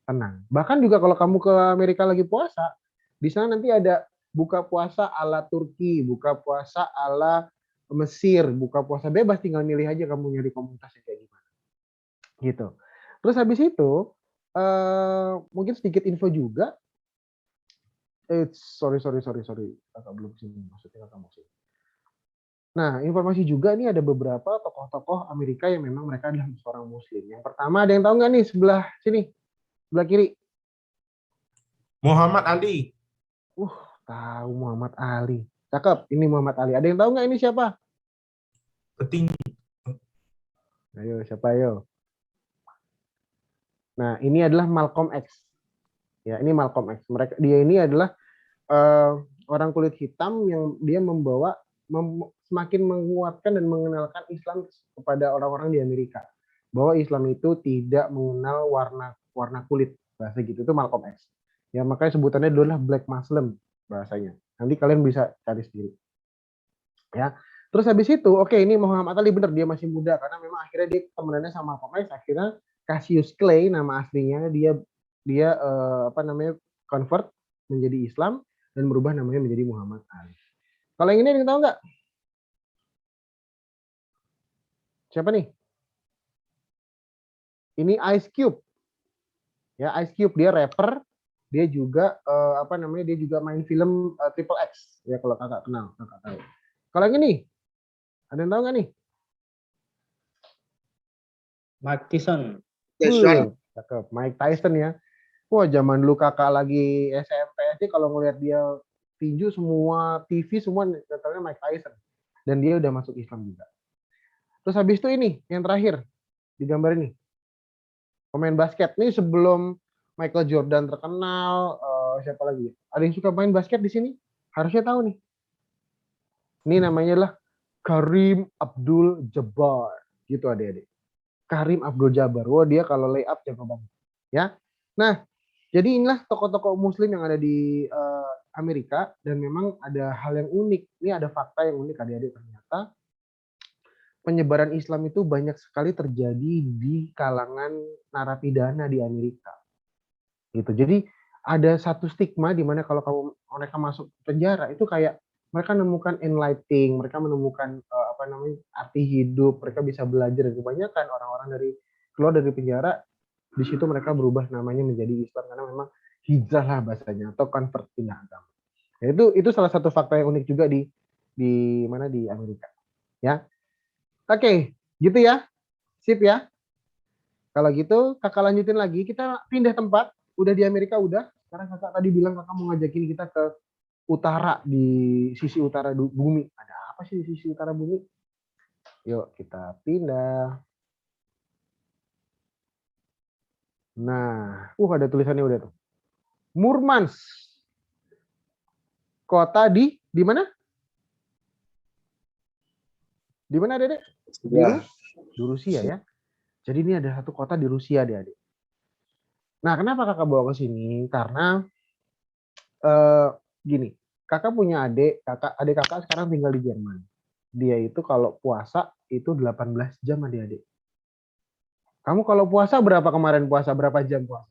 tenang. Bahkan juga kalau kamu ke Amerika lagi puasa, di sana nanti ada buka puasa ala Turki, buka puasa ala Mesir, buka puasa bebas, tinggal milih aja kamu nyari komunitasnya kayak gimana. Gitu. Terus habis itu, mungkin sedikit info juga. Sorry. Kakak belum sini, maksudnya kakak mau sini. Nah, informasi juga nih ada beberapa tokoh-tokoh Amerika yang memang mereka adalah seorang Muslim. Yang pertama, ada yang tahu nggak nih sebelah sini, sebelah kiri? Muhammad Ali. Tahu Muhammad Ali. Cakep, ini Muhammad Ali. Ada yang tahu nggak ini siapa? Petinggi. Ayo, siapa ayo? Nah, ini adalah Malcolm X. Ya, ini Malcolm X. Dia ini adalah orang kulit hitam yang dia semakin menguatkan dan mengenalkan Islam kepada orang-orang di Amerika, bahwa Islam itu tidak mengenal warna kulit, bahasa gitu. Itu Malcolm X. Ya, makanya sebutannya adalah Black Muslim bahasanya. Nanti kalian bisa cari sendiri. Ya. Terus habis itu, oke, ini Muhammad Ali benar, dia masih muda karena memang akhirnya dia temenannya sama Malcolm X. Akhirnya Cassius Clay, nama aslinya, dia convert menjadi Islam dan merubah namanya menjadi Muhammad Ali. Kalau yang ini ada yang tahu nggak? Siapa nih? Ini Ice Cube. Ya, Ice Cube dia rapper, dia juga dia juga main film Triple X. Ya, kalau kakak kenal, kakak tahu. Kalau yang ini, ada yang tahu nggak nih? Mike Tyson. Cakep, Mike Tyson ya. Wah, zaman dulu kakak lagi SMP sih, kalau ngelihat dia tinju semua TV semua katanya Mike Tyson. Dan dia udah masuk Islam juga. Terus habis itu ini, yang terakhir di gambar ini. Pemain basket. Ini sebelum Michael Jordan terkenal, siapa lagi? Ada yang suka main basket di sini? Harusnya tahu nih. Ini namanya lah Kareem Abdul-Jabbar. Gitu adik-adik. Kareem Abdul-Jabbar. Wah, dia kalau lay up jago banget. Ya. Nah, jadi inilah tokoh-tokoh Muslim yang ada di Amerika, dan memang ada hal yang unik. Ini ada fakta yang unik adik-adik, ternyata penyebaran Islam itu banyak sekali terjadi di kalangan narapidana di Amerika. Gitu. Jadi ada satu stigma di mana kalau mereka masuk penjara itu kayak mereka menemukan enlightening, mereka menemukan arti hidup, mereka bisa belajar. Dan kebanyakan orang-orang dari keluar dari penjara, di situ mereka berubah namanya menjadi Islam karena memang hijrah lah bahasanya atau convert pindah agama. Ya, itu salah satu fakta yang unik juga di mana di Amerika. Ya. Oke, gitu ya. Sip ya. Kalau gitu kakak lanjutin lagi, kita pindah tempat. Udah di Amerika udah. Sekarang kakak tadi bilang kakak mau ngajakin kita ke utara, di sisi utara bumi. Ada apa sih di sisi utara bumi? Yuk kita pindah. Nah, ada tulisannya udah tuh. Murmansk. Kota di mana? Di mana, Dedek? Di Rusia ya. Jadi ini ada satu kota di Rusia, Adik. Nah, kenapa kakak bawa ke sini? Karena gini, kakak punya adik kakak sekarang tinggal di Jerman. Dia itu kalau puasa itu 18 jam, adik-adik. Kamu kalau puasa berapa kemarin puasa? Berapa jam puasa?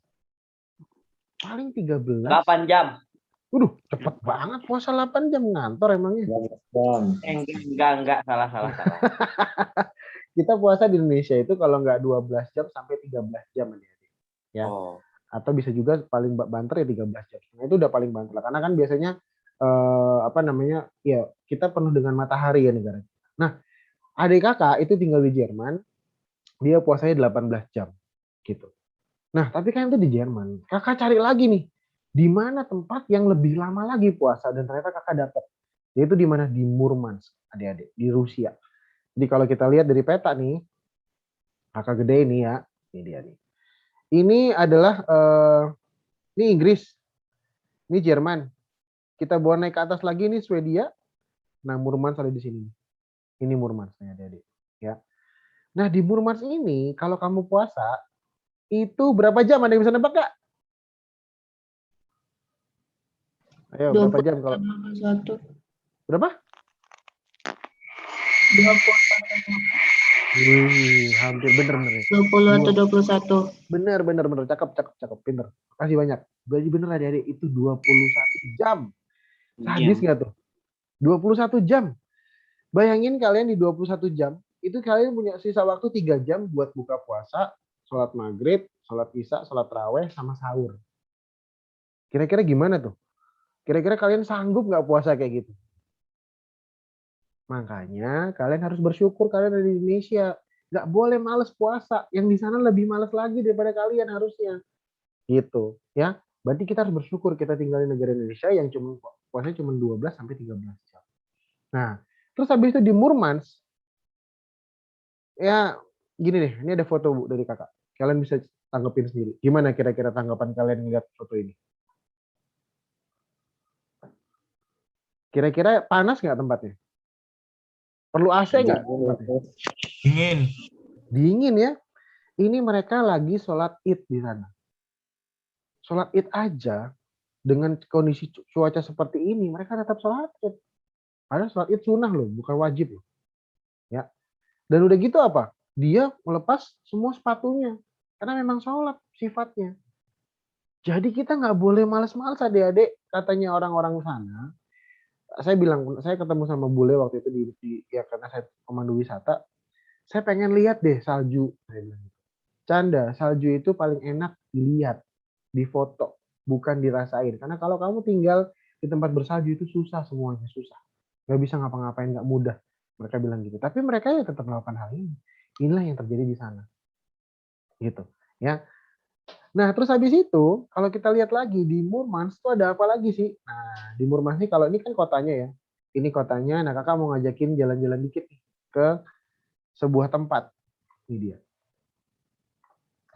Paling 13. 8 jam. Cepet banget puasa 8 jam ngantor emangnya. Enggak, salah. Kita puasa di Indonesia itu kalau nggak 12 jam sampai 13 jam, adik-adik. Ya. Oh. Atau bisa juga paling banter ya 13 jam. Nah, itu udah paling banter lah. Karena kan biasanya ya kita penuh dengan matahari ya negara. Nah, adik kakak itu tinggal di Jerman, dia puasanya 18 jam gitu. Nah, tapi kan itu di Jerman. Kakak cari lagi nih, di mana tempat yang lebih lama lagi puasa, dan ternyata kakak dapat. Yaitu di mana? Di Murmansk, adik-adik, di Rusia. Jadi kalau kita lihat dari peta nih, kakak gede ini ya, ini dia nih. Ini adalah ini Inggris, ini Jerman. Kita bawa naik ke atas lagi, ini Swedia. Nah, Murmansk ada di sini. Ini Murmansk, adik-adik. Ya. Nah, di Murmansk ini, kalau kamu puasa, itu berapa jam? Ada yang bisa nebak nggak? Ayo, berapa jam kalau? 21. Berapa? 21. Hampir bener. 20 atau 21. Bener. Cakep, pinter. Makasih banyak. Berarti bener, adik-adik, itu 21 jam. Sadis nggak tuh? 21 jam. Bayangin kalian di 21 jam, itu kalian punya sisa waktu 3 jam buat buka puasa, sholat maghrib, sholat isya, sholat raweh, sama sahur. Kira-kira gimana tuh? Kira-kira kalian sanggup nggak puasa kayak gitu? Makanya kalian harus bersyukur kalian ada di Indonesia. Nggak boleh males puasa. Yang di sana lebih males lagi daripada kalian harusnya. Gitu. Ya. Berarti kita harus bersyukur kita tinggal di negara Indonesia yang puasanya cuma 12 sampai 13 jam. Nah, terus habis itu di Murmansk, ya gini deh, ini ada foto Bu dari kakak. Kalian bisa tanggepin sendiri. Gimana kira-kira tanggapan kalian ngeliat foto ini? Kira-kira panas nggak tempatnya? Perlu AC nggak? Dingin. Dingin ya. Ini mereka lagi sholat id di sana. Sholat id aja dengan kondisi cuaca seperti ini, mereka tetap sholat id. Padahal sholat id sunnah loh, bukan wajib loh. Ya. Dan udah gitu apa? Dia melepas semua sepatunya. Karena memang sholat sifatnya. Jadi kita nggak boleh males-males adik-adik, katanya orang-orang sana. Saya ketemu sama bule waktu itu ya karena saya pemandu wisata. Saya pengen lihat deh salju. Saya bilang, Canda, salju itu paling enak dilihat, di foto, bukan dirasain. Karena kalau kamu tinggal di tempat bersalju itu susah semuanya, susah. Nggak bisa ngapa-ngapain, nggak mudah. Mereka bilang gitu. Tapi mereka ya tetap melakukan hal ini. Inilah yang terjadi di sana. Gitu. Ya. Nah, terus habis itu, kalau kita lihat lagi di Murmansk itu ada apa lagi sih? Nah, di Murmansk ini kalau ini kan kotanya ya. Ini kotanya, nah kakak mau ngajakin jalan-jalan dikit nih ke sebuah tempat. Ini dia.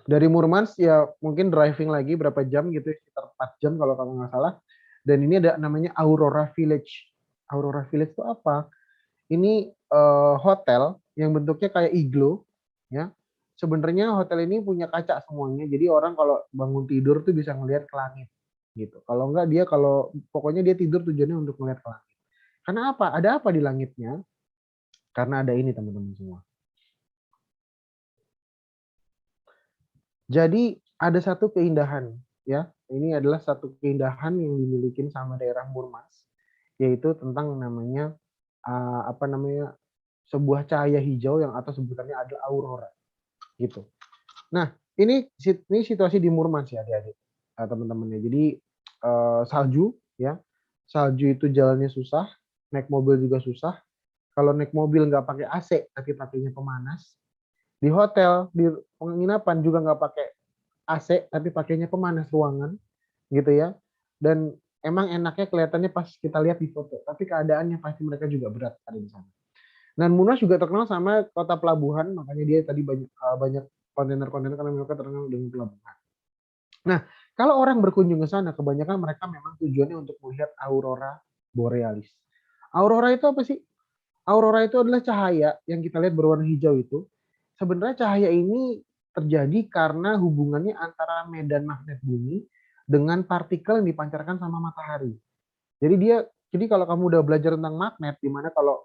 Dari Murmansk ya mungkin driving lagi berapa jam gitu, sekitar 4 jam kalau nggak salah. Dan ini ada namanya Aurora Village. Aurora Village itu apa? Ini hotel yang bentuknya kayak iglo, ya. Sebenarnya hotel ini punya kaca semuanya, jadi orang kalau bangun tidur tuh bisa ngelihat ke langit, gitu. Kalau enggak pokoknya dia tidur tujuannya untuk melihat ke langit. Karena apa? Ada apa di langitnya? Karena ada ini teman-teman semua. Jadi ada satu keindahan, ya. Ini adalah satu keindahan yang dimiliki sama daerah Murmansk, yaitu tentang namanya sebuah cahaya hijau yang atau sebutannya adalah aurora, gitu. Nah, ini situasi di Murmansk ya, adik-adik, teman-temannya. Jadi salju ya, salju itu jalannya susah, naik mobil juga susah. Kalau naik mobil nggak pakai AC, tapi pakainya pemanas. Di hotel, di penginapan juga nggak pakai AC, tapi pakainya pemanas ruangan, gitu ya. Dan emang enaknya kelihatannya pas kita lihat di foto, tapi keadaannya pasti mereka juga berat ada di sana. Dan Munas juga terkenal sama kota pelabuhan, makanya dia tadi banyak kontainer-kontainer karena mereka terkenal dengan pelabuhan. Nah, kalau orang berkunjung ke sana, kebanyakan mereka memang tujuannya untuk melihat aurora borealis. Aurora itu apa sih? Aurora itu adalah cahaya yang kita lihat berwarna hijau itu. Sebenarnya cahaya ini terjadi karena hubungannya antara medan magnet bumi dengan partikel yang dipancarkan sama matahari. Jadi kalau kamu udah belajar tentang magnet, di mana kalau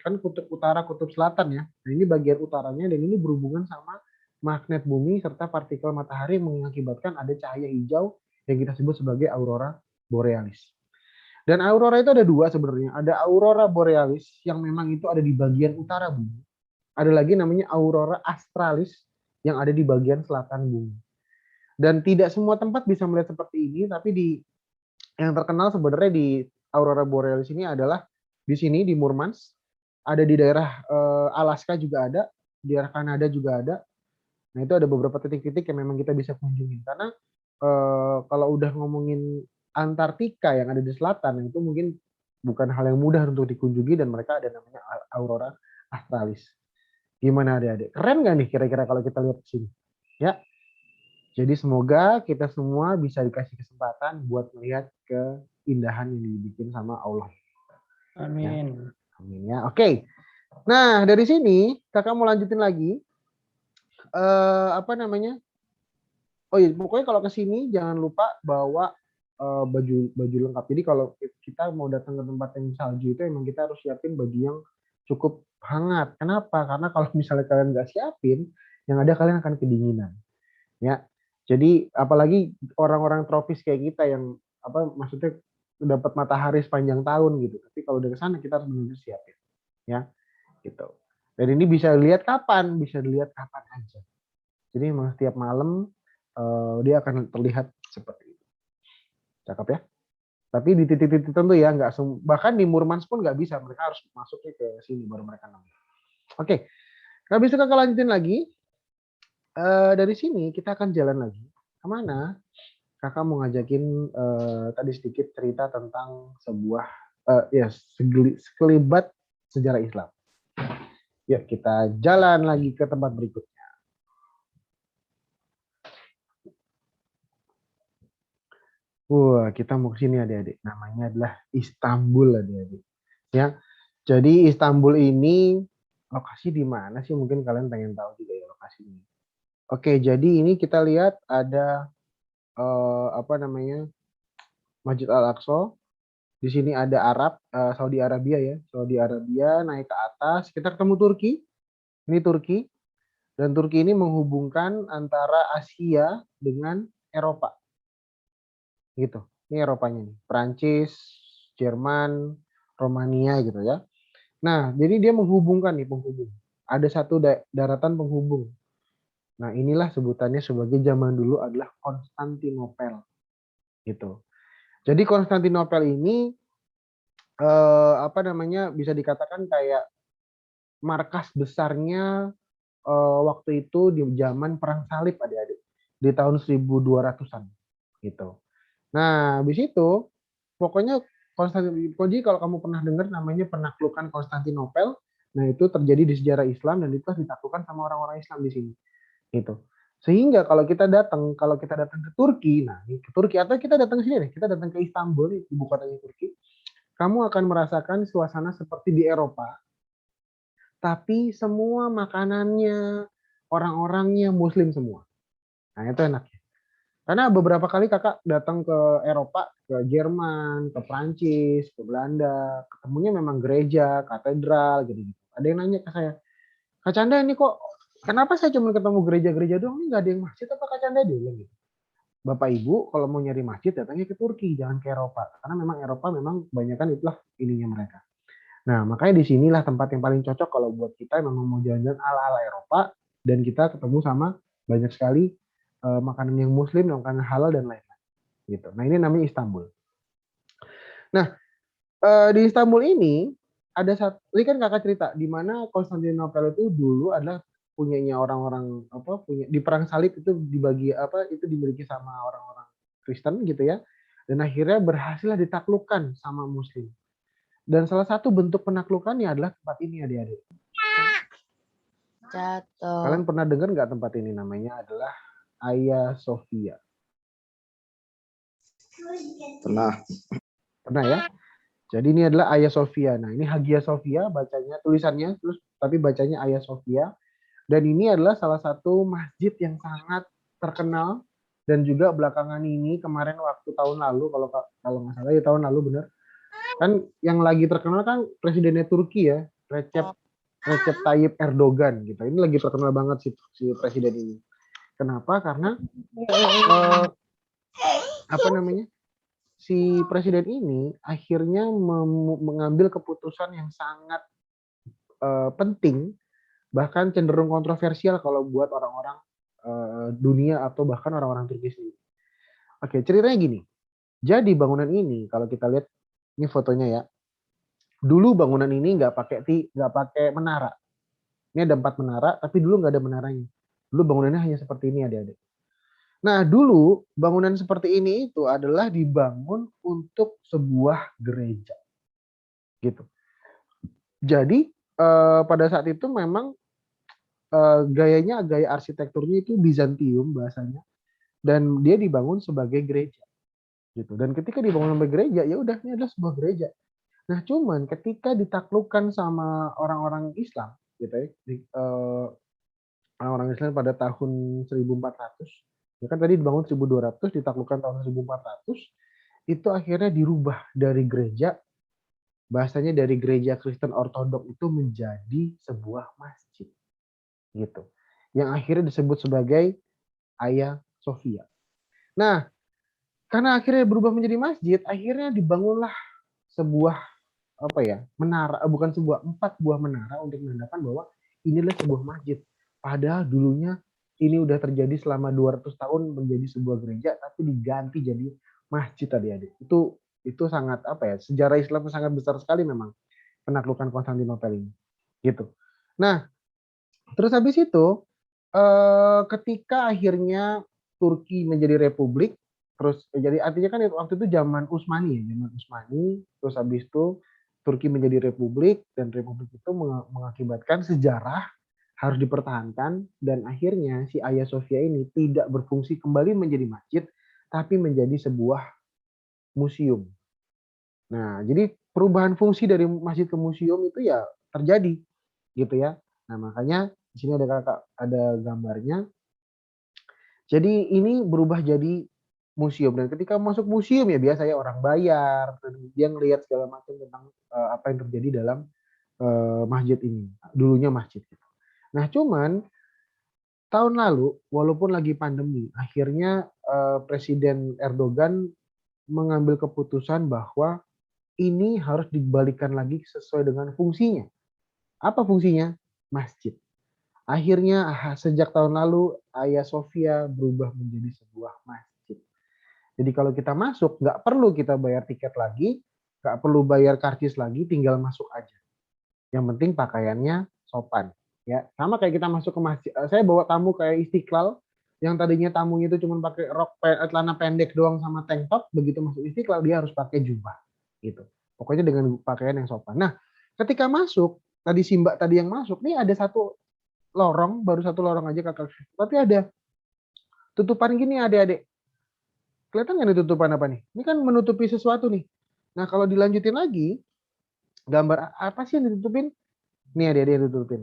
kan kutub utara, kutub selatan ya. Nah, ini bagian utaranya dan ini berhubungan sama magnet bumi serta partikel matahari yang mengakibatkan ada cahaya hijau yang kita sebut sebagai aurora borealis. Dan aurora itu ada dua sebenarnya. Ada aurora borealis yang memang itu ada di bagian utara bumi. Ada lagi namanya aurora australis yang ada di bagian selatan bumi. Dan tidak semua tempat bisa melihat seperti ini, tapi yang terkenal sebenarnya di aurora borealis ini adalah di sini di Murmansk, ada di daerah Alaska juga ada, di daerah Kanada juga ada. Nah, itu ada beberapa titik-titik yang memang kita bisa kunjungi karena kalau udah ngomongin Antartika yang ada di selatan itu mungkin bukan hal yang mudah untuk dikunjungi dan mereka ada namanya aurora australis. Gimana adik-adik? Keren nggak nih kira-kira kalau kita lihat ke sini? Ya. Jadi semoga kita semua bisa dikasih kesempatan buat melihat keindahan yang dibikin sama Allah. Amin. Ya. Amin ya. Oke. Nah, dari sini kakak mau lanjutin lagi. Apa namanya? Oh iya, pokoknya kalau ke sini jangan lupa bawa baju lengkap. Jadi kalau kita mau datang ke tempat yang salju itu emang kita harus siapin baju yang cukup hangat. Kenapa? Karena kalau misalnya kalian nggak siapin, yang ada kalian akan kedinginan. Ya. Jadi apalagi orang-orang tropis kayak kita yang maksudnya dapat matahari sepanjang tahun gitu. Tapi kalau udah ke sana kita harus benar-benar siapin. Ya. Gitu. Dan ini bisa dilihat kapan? Bisa dilihat kapan aja. Jadi memang setiap malam dia akan terlihat seperti itu. Cakep ya. Tapi di titik-titik tertentu ya, bahkan di Murmansk pun nggak bisa. Mereka harus masuknya ke sini baru mereka nemu. Oke. Habis itu kakak lanjutin lagi. Dari sini kita akan jalan lagi. Kemana? Kakak mau ngajakin tadi sedikit cerita tentang sebuah sekelibat sejarah Islam. Yuk kita jalan lagi ke tempat berikutnya. Wah, kita mau ke sini adik-adik. Namanya adalah Istanbul adik-adik. Ya. Jadi Istanbul ini lokasi di mana sih? Mungkin kalian pengen tahu juga ya lokasinya. Oke, jadi ini kita lihat ada Masjid Al-Aqsa. Di sini ada Saudi Arabia ya. Saudi Arabia naik ke atas, kita ketemu Turki. Ini Turki. Dan Turki ini menghubungkan antara Asia dengan Eropa. Gitu. Ini Eropanya nih. Prancis, Jerman, Romania gitu ya. Nah, jadi dia menghubungkan nih penghubung. Ada satu daratan penghubung. Nah, inilah sebutannya sebagai zaman dulu adalah Konstantinopel. Gitu. Jadi Konstantinopel ini bisa dikatakan kayak markas besarnya waktu itu di zaman perang salib adik-adik di tahun 1200-an gitu. Nah, habis itu pokoknya Konstantinopel, kalau kamu pernah dengar namanya penaklukan Konstantinopel, nah itu terjadi di sejarah Islam dan itu ditaklukkan sama orang-orang Islam di sini. Gitu. Sehingga kalau kita datang ke Turki, nah ke Turki atau kita datang ke sini deh, kita datang ke Istanbul, ibu kotanya Turki, kamu akan merasakan suasana seperti di Eropa, tapi semua makanannya, orang-orangnya Muslim semua. Nah itu enaknya. Karena beberapa kali kakak datang ke Eropa, ke Jerman, ke Prancis, ke Belanda, ketemunya memang gereja, katedral, gitu. Ada yang nanya ke saya, Kak Canda ini kok, kenapa saya cuma ketemu gereja-gereja doang, ini nggak ada yang masjid apa Kak Canda dia bilang gitu. Bapak Ibu kalau mau nyari masjid datangnya ke Turki, jangan ke Eropa. Karena memang Eropa memang kebanyakan itulah ininya mereka. Nah, makanya di sinilah tempat yang paling cocok kalau buat kita memang mau jalan-jalan ala-ala Eropa dan kita ketemu sama banyak sekali makanan yang muslim, makanan halal dan lain-lain gitu. Nah, ini namanya Istanbul. Nah, di Istanbul ini ada satu, ini kan kakak cerita di mana Konstantinopel itu dulu adalah punyanya orang-orang apa, punya di perang salib itu dibagi apa, itu dimiliki sama orang-orang Kristen gitu ya, dan akhirnya berhasil ditaklukkan sama Muslim. Dan salah satu bentuk penaklukannya adalah tempat ini, adik-adik. Kalian pernah dengar nggak tempat ini? Namanya adalah Hagia Sophia. Pernah ya? Jadi ini adalah Hagia Sophia. Nah, ini Hagia Sophia bacanya, tulisannya, terus tapi bacanya Hagia Sophia. Dan ini adalah salah satu masjid yang sangat terkenal, dan juga belakangan ini kemarin waktu tahun lalu, kalau nggak salah ya tahun lalu bener, kan yang lagi terkenal kan presidennya Turki ya, Recep Tayyip Erdogan gitu. Ini lagi terkenal banget si presiden ini. Kenapa? Karena apa namanya? Si presiden ini akhirnya mengambil keputusan yang sangat penting, bahkan cenderung kontroversial kalau buat orang-orang dunia atau bahkan orang-orang Turki sendiri. Oke, ceritanya gini. Jadi bangunan ini kalau kita lihat ini fotonya ya. Dulu bangunan ini nggak pakai menara. Ini ada 4 menara, tapi dulu nggak ada menaranya. Dulu bangunannya hanya seperti ini, adik-adik. Nah, dulu bangunan seperti ini itu adalah dibangun untuk sebuah gereja. Gitu. Jadi pada saat itu memang gaya arsitekturnya itu Bizantium bahasanya, dan dia dibangun sebagai gereja. Gitu. Dan ketika dibangun sebagai gereja, ya udah ini adalah sebuah gereja. Nah, cuman ketika ditaklukkan sama orang-orang Islam, gitu ya, orang-orang Islam pada tahun 1400, ya kan tadi dibangun 1200, ditaklukkan tahun 1400, itu akhirnya dirubah dari gereja, bahasanya dari gereja Kristen Ortodok itu menjadi sebuah masjid, gitu, yang akhirnya disebut sebagai Hagia Sophia. Nah, karena akhirnya berubah menjadi masjid, akhirnya dibangunlah sebuah menara, bukan 4 buah menara untuk menandakan bahwa inilah sebuah masjid. Padahal dulunya ini udah terjadi selama 200 tahun menjadi sebuah gereja, tapi diganti jadi masjid, adik-adik. Itu sangat sejarah Islam sangat besar sekali memang penaklukan Konstantinopel ini. Gitu. Nah, terus habis itu ketika akhirnya Turki menjadi republik, terus jadi artinya kan waktu itu zaman Utsmani, terus habis itu Turki menjadi republik, dan republik itu mengakibatkan sejarah harus dipertahankan, dan akhirnya si Hagia Sophia ini tidak berfungsi kembali menjadi masjid, tapi menjadi sebuah museum. Nah, jadi perubahan fungsi dari masjid ke museum itu ya terjadi, gitu ya. Nah, makanya di sini ada gambarnya. Jadi ini berubah jadi museum, dan ketika masuk museum ya biasa ya orang bayar, dan dia ngelihat segala macam tentang apa yang terjadi dalam masjid ini. Dulunya masjid gitu. Nah, cuman tahun lalu walaupun lagi pandemi, akhirnya Presiden Erdogan mengambil keputusan bahwa ini harus dibalikan lagi sesuai dengan fungsinya. Apa fungsinya? Masjid. Akhirnya sejak tahun lalu Hagia Sophia berubah menjadi sebuah masjid. Jadi kalau kita masuk nggak perlu kita bayar tiket lagi, nggak perlu bayar karcis lagi, tinggal masuk aja. Yang penting pakaiannya sopan. Ya, sama kayak kita masuk ke masjid. Saya bawa tamu kayak Istiqlal, yang tadinya tamunya itu cuma pakai celana pendek doang sama tank top, begitu masuk Istiqlal dia harus pakai jubah. Gitu. Pokoknya dengan pakaian yang sopan. Nah, ketika masuk, tadi si Mbak tadi yang masuk, nih ada satu lorong, baru satu lorong aja kakak. Tapi ada tutupan gini, adik-adik. Kelihatan nggak nih tutupan apa nih? Ini kan menutupi sesuatu nih. Nah, kalau dilanjutin lagi, gambar apa sih yang ditutupin? Nih adik-adik yang ditutupin.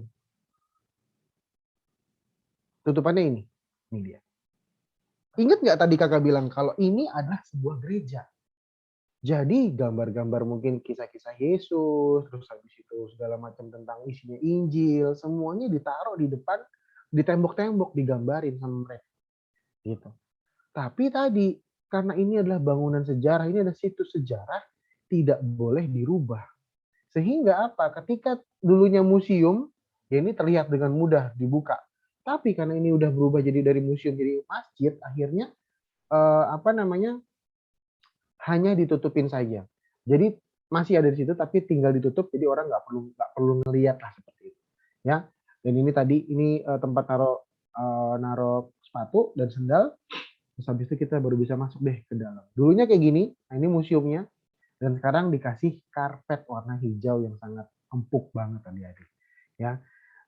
Tutupannya ini. Ini dia. Ingat nggak tadi kakak bilang kalau ini adalah sebuah gereja. Jadi gambar-gambar mungkin kisah-kisah Yesus, terus habis itu segala macam tentang isinya Injil, semuanya ditaruh di depan, di tembok-tembok, digambarin sama mereka. Gitu. Tapi tadi, karena ini adalah bangunan sejarah, ini adalah situs sejarah, tidak boleh dirubah. Sehingga apa? Ketika dulunya museum, ya ini terlihat dengan mudah dibuka. Tapi karena ini udah berubah jadi dari museum jadi masjid, akhirnya apa namanya, hanya ditutupin saja. Jadi masih ada di situ tapi tinggal ditutup, jadi orang nggak perlu ngelihat lah seperti itu. Ya. Dan ini tadi tempat naruh sepatu dan sendal. Terus habis itu kita baru bisa masuk deh ke dalam. Dulunya kayak gini, nah ini museumnya. Dan sekarang dikasih karpet warna hijau yang sangat empuk banget adik-adik. Ya.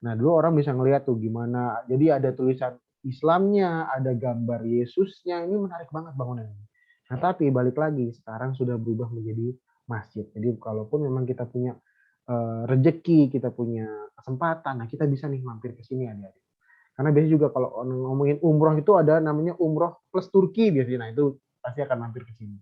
Nah dulu orang bisa ngelihat tuh gimana. Jadi ada tulisan Islamnya, ada gambar Yesusnya. Ini menarik banget bangunan ini. Nah tapi balik lagi, sekarang sudah berubah menjadi masjid. Jadi kalaupun memang kita punya rezeki, kita punya kesempatan, nah kita bisa nih mampir ke sini adik-adik. Karena biasanya juga kalau ngomongin umroh itu ada namanya umroh plus Turki biasanya. Nah itu pasti akan mampir ke sini.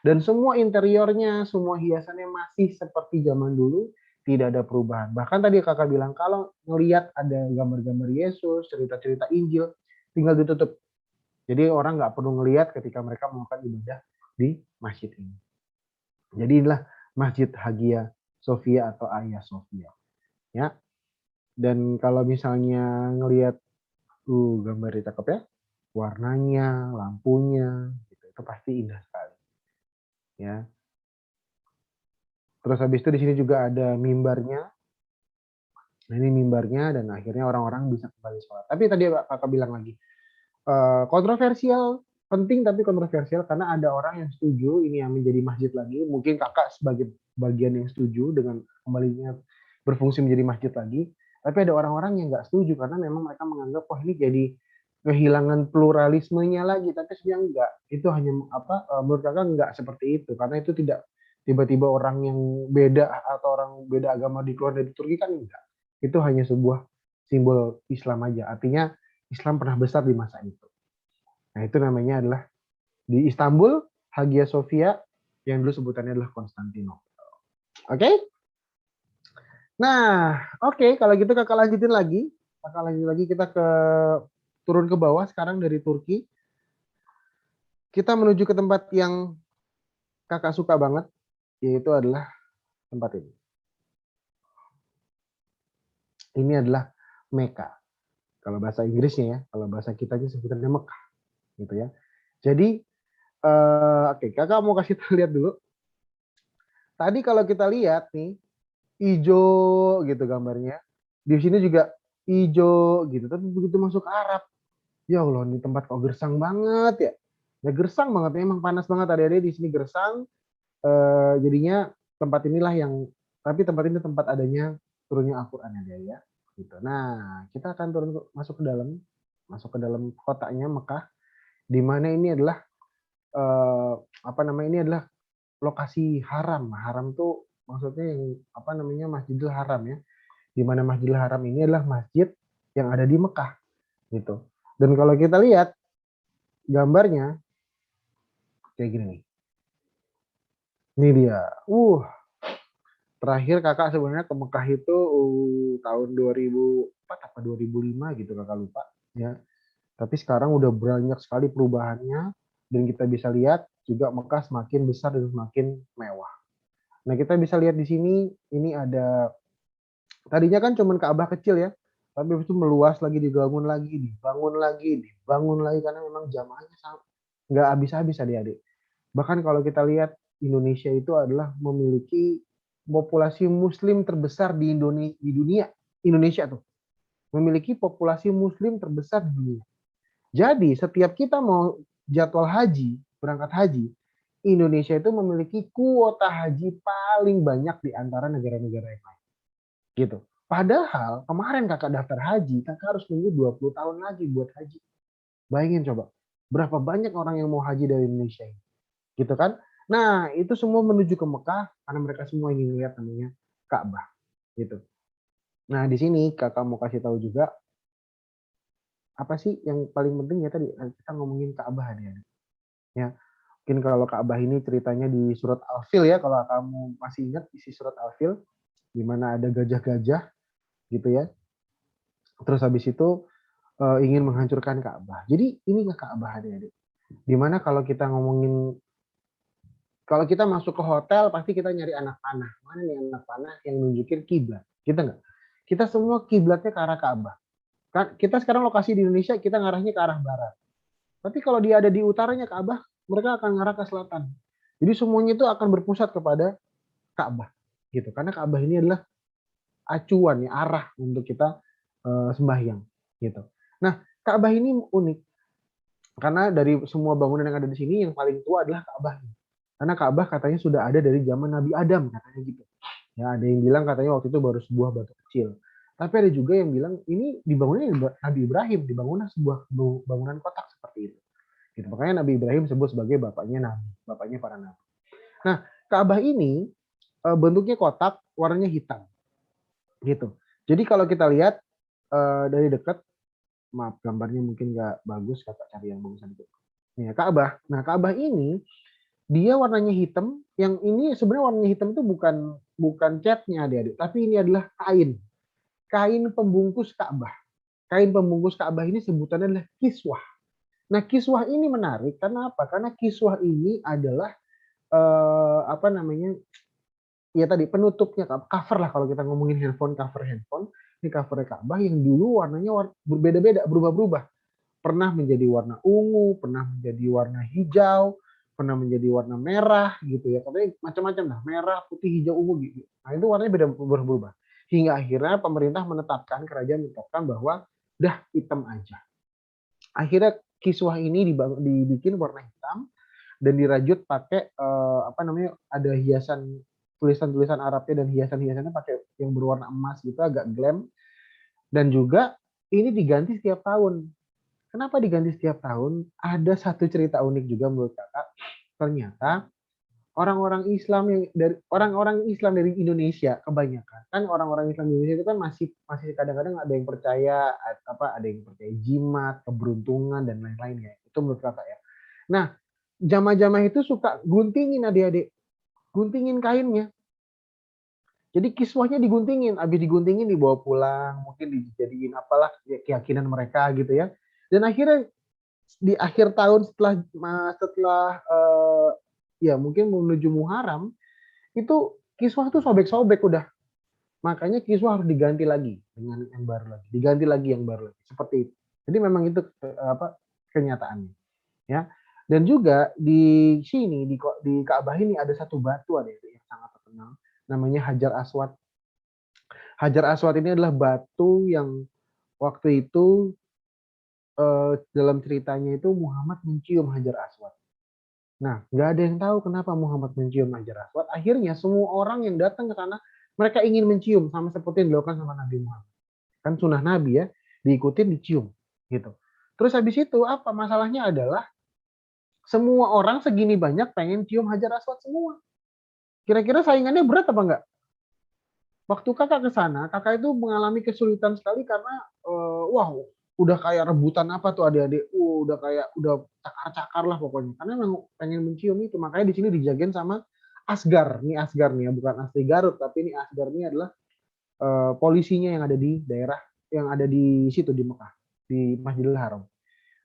Dan semua interiornya, semua hiasannya masih seperti zaman dulu, tidak ada perubahan. Bahkan tadi kakak bilang kalau ngelihat ada gambar-gambar Yesus, cerita-cerita Injil, tinggal ditutup. Jadi orang nggak perlu ngelihat ketika mereka melakukan ibadah di masjid ini. Jadi inilah Masjid Hagia Sophia atau Hagia Sophia. Ya. Dan kalau misalnya ngelihat gambarnya cakep ya, warnanya, lampunya, gitu. Itu pasti indah sekali. Ya. Terus habis itu di sini juga ada mimbarnya. Nah ini mimbarnya dan akhirnya orang-orang bisa kembali sholat. Tapi tadi kakak bilang lagi, kontroversial, penting tapi kontroversial karena ada orang yang setuju ini yang menjadi masjid lagi. Mungkin kakak sebagai bagian yang setuju dengan kembalinya berfungsi menjadi masjid lagi. Tapi ada orang-orang yang nggak setuju karena memang mereka menganggap wah ini jadi kehilangan pluralismenya lagi. Tapi sebenarnya enggak. Itu hanya menurut kakak enggak seperti itu karena itu tidak tiba-tiba orang yang beda atau orang beda agama dikeluar dari Turki kan enggak. Itu hanya sebuah simbol Islam aja. Artinya Islam pernah besar di masa itu. Nah itu namanya adalah di Istanbul, Hagia Sophia, yang dulu sebutannya adalah Konstantinopel. Oke? Nah, oke, kalau gitu kakak lanjutin lagi. Kakak lanjut lagi kita turun ke bawah sekarang dari Turki. Kita menuju ke tempat yang kakak suka banget, yaitu adalah tempat ini. Ini adalah Mekah. Kalau bahasa Inggrisnya ya, kalau bahasa kitanya sebutannya Mekah, gitu ya. Jadi, oke, kakak mau kasih lihat dulu. Tadi kalau kita lihat nih, hijau gitu gambarnya. Di sini juga hijau gitu, tapi begitu masuk ke Arab, ya Allah, ini tempat kok gersang banget ya. Ya gersang banget, memang panas banget adik-adik di sini gersang. Jadinya tempat inilah tapi tempat ini tempat adanya turunnya Al-Quran ya. Gitu. Nah, kita akan masuk ke dalam kotanya Mekah, di mana ini adalah ini adalah lokasi haram. Haram tuh maksudnya yang Masjidil Haram ya. Di mana Masjidil Haram ini adalah masjid yang ada di Mekah gitu. Dan kalau kita lihat gambarnya kayak gini nih. Ini dia. Terakhir kakak sebenarnya ke Mekah itu tahun 2004 apa 2005 gitu kakak lupa ya. Tapi sekarang udah banyak sekali perubahannya dan kita bisa lihat juga Mekah semakin besar dan semakin mewah. Nah, kita bisa lihat di sini ini ada tadinya kan cuman Ka'bah kecil ya. Tapi habis itu meluas lagi, dibangun lagi karena memang jamaahnya nggak habis-habis adik-adik. Bahkan kalau kita lihat Indonesia itu adalah memiliki populasi muslim terbesar di dunia. Indonesia tuh memiliki populasi muslim terbesar di dunia. Jadi setiap kita mau jadwal haji, berangkat haji, Indonesia itu memiliki kuota haji paling banyak di antara negara-negara yang lain. Gitu. Padahal kemarin kakak daftar haji, kakak harus nunggu 20 tahun lagi buat haji. Bayangin coba, berapa banyak orang yang mau haji dari Indonesia ini. Gitu kan? Nah, itu semua menuju ke Mekah karena mereka semua ingin lihat namanya Ka'bah. Gitu. Nah, di sini kakak mau kasih tahu juga apa sih yang paling penting ya tadi kita ngomongin Ka'bah ya. Mungkin kalau Ka'bah ini ceritanya di surat Al-Fil ya, kalau kamu masih ingat isi surat Al-Fil di mana ada gajah-gajah gitu ya. Terus habis itu ingin menghancurkan Ka'bah. Jadi ini nggak Ka'bah adik-adik. Dimana kalau kita masuk ke hotel pasti kita nyari anak panah. Mana nih anak panah yang nunjukin kiblat? Kita nggak. Kita semua kiblatnya ke arah Ka'bah. Kita sekarang lokasi di Indonesia, kita ngarahnya ke arah barat. Tapi kalau dia ada di utaranya Ka'bah, mereka akan ngarah ke selatan. Jadi semuanya itu akan berpusat kepada Ka'bah, gitu. Karena Ka'bah ini adalah acuan, ya, arah untuk kita sembahyang, gitu. Nah, Ka'bah ini unik karena dari semua bangunan yang ada di sini yang paling tua adalah Ka'bah. Karena Ka'bah katanya sudah ada dari zaman Nabi Adam, katanya gitu. Ya, ada yang bilang katanya waktu itu baru sebuah batu kecil. Tapi ada juga yang bilang ini dibangunnya Nabi Ibrahim, dibangunnya sebuah bangunan kotak seperti itu. Gitu. Makanya Nabi Ibrahim disebut sebagai bapaknya nabi, bapaknya para nabi. Nah, Ka'bah ini bentuknya kotak, warnanya hitam. Gitu. Jadi kalau kita lihat dari dekat, maaf gambarnya mungkin nggak bagus, kakak cari yang bagusan itu. Nih, Ka'bah. Nah, Ka'bah ini dia warnanya hitam, yang ini sebenarnya warnanya hitam itu bukan catnya adik-adik, tapi ini adalah kain pembungkus Ka'bah. Kain pembungkus Ka'bah ini sebutannya adalah kiswah. Nah, kiswah ini menarik karena apa? Karena kiswah ini adalah apa namanya? Ya tadi penutupnya, cover lah kalau kita ngomongin handphone, cover handphone. Ini cover Ka'bah yang dulu warnanya berbeda-beda, berubah-berubah. Pernah menjadi warna ungu, pernah menjadi warna hijau, pernah menjadi warna merah gitu ya. Katanya macam-macam lah, merah, putih, hijau, ungu gitu. Nah, itu warnanya beda, berubah. Hingga akhirnya pemerintah menetapkan, kerajaan menetapkan bahwa udah hitam aja. Akhirnya kiswah ini dibikin warna hitam dan dirajut pakai apa namanya, ada hiasan, tulisan-tulisan Arabnya dan hiasan-hiasannya pakai yang berwarna emas gitu, agak glam. Dan juga ini diganti setiap tahun. Kenapa diganti setiap tahun? Ada satu cerita unik juga menurut kakak. Ternyata orang-orang Islam dari Indonesia kebanyakan, kan orang-orang Islam di Indonesia itu kan masih kadang-kadang ada yang percaya ada yang percaya jimat, keberuntungan dan lain-lain ya. Itu menurut kakak ya. Nah, jamaah-jamaah itu suka guntingin adik-adik, guntingin kainnya. Jadi kiswahnya diguntingin, habis diguntingin dibawa pulang, mungkin dijadiin apalah keyakinan mereka gitu ya. Dan akhirnya di akhir tahun setelah ya mungkin menuju Muharram itu kiswah tuh sobek-sobek udah. Makanya kiswah harus diganti lagi dengan yang baru lagi, diganti lagi yang baru lagi, seperti itu. Jadi memang itu apa kenyataannya ya. Dan juga di sini di Ka'bah ini ada satu batu ada yang sangat terkenal, namanya Hajar Aswad. Hajar Aswad ini adalah batu yang waktu itu dalam ceritanya itu Muhammad mencium Hajar Aswad. Nah, nggak ada yang tahu kenapa Muhammad mencium Hajar Aswad. Akhirnya semua orang yang datang ke sana, mereka ingin mencium, sama seperti yang dilakukan sama Nabi Muhammad. Kan sunnah Nabi ya, diikutin, dicium. Gitu. Terus habis itu apa? Masalahnya adalah semua orang segini banyak pengen cium Hajar Aswad semua. Kira-kira saingannya berat apa enggak? Waktu kakak ke sana, kakak itu mengalami kesulitan sekali karena wah, udah kayak rebutan apa tuh adik-adik, udah kayak udah cakar-cakar lah pokoknya. Karena memang pengen mencium itu, makanya di sini dijagain sama Asgar. Nih Asgar nih ya, bukan asli Garut, tapi ini Asgar ini adalah polisinya yang ada di daerah yang ada di situ di Mekah, di Masjidil Haram.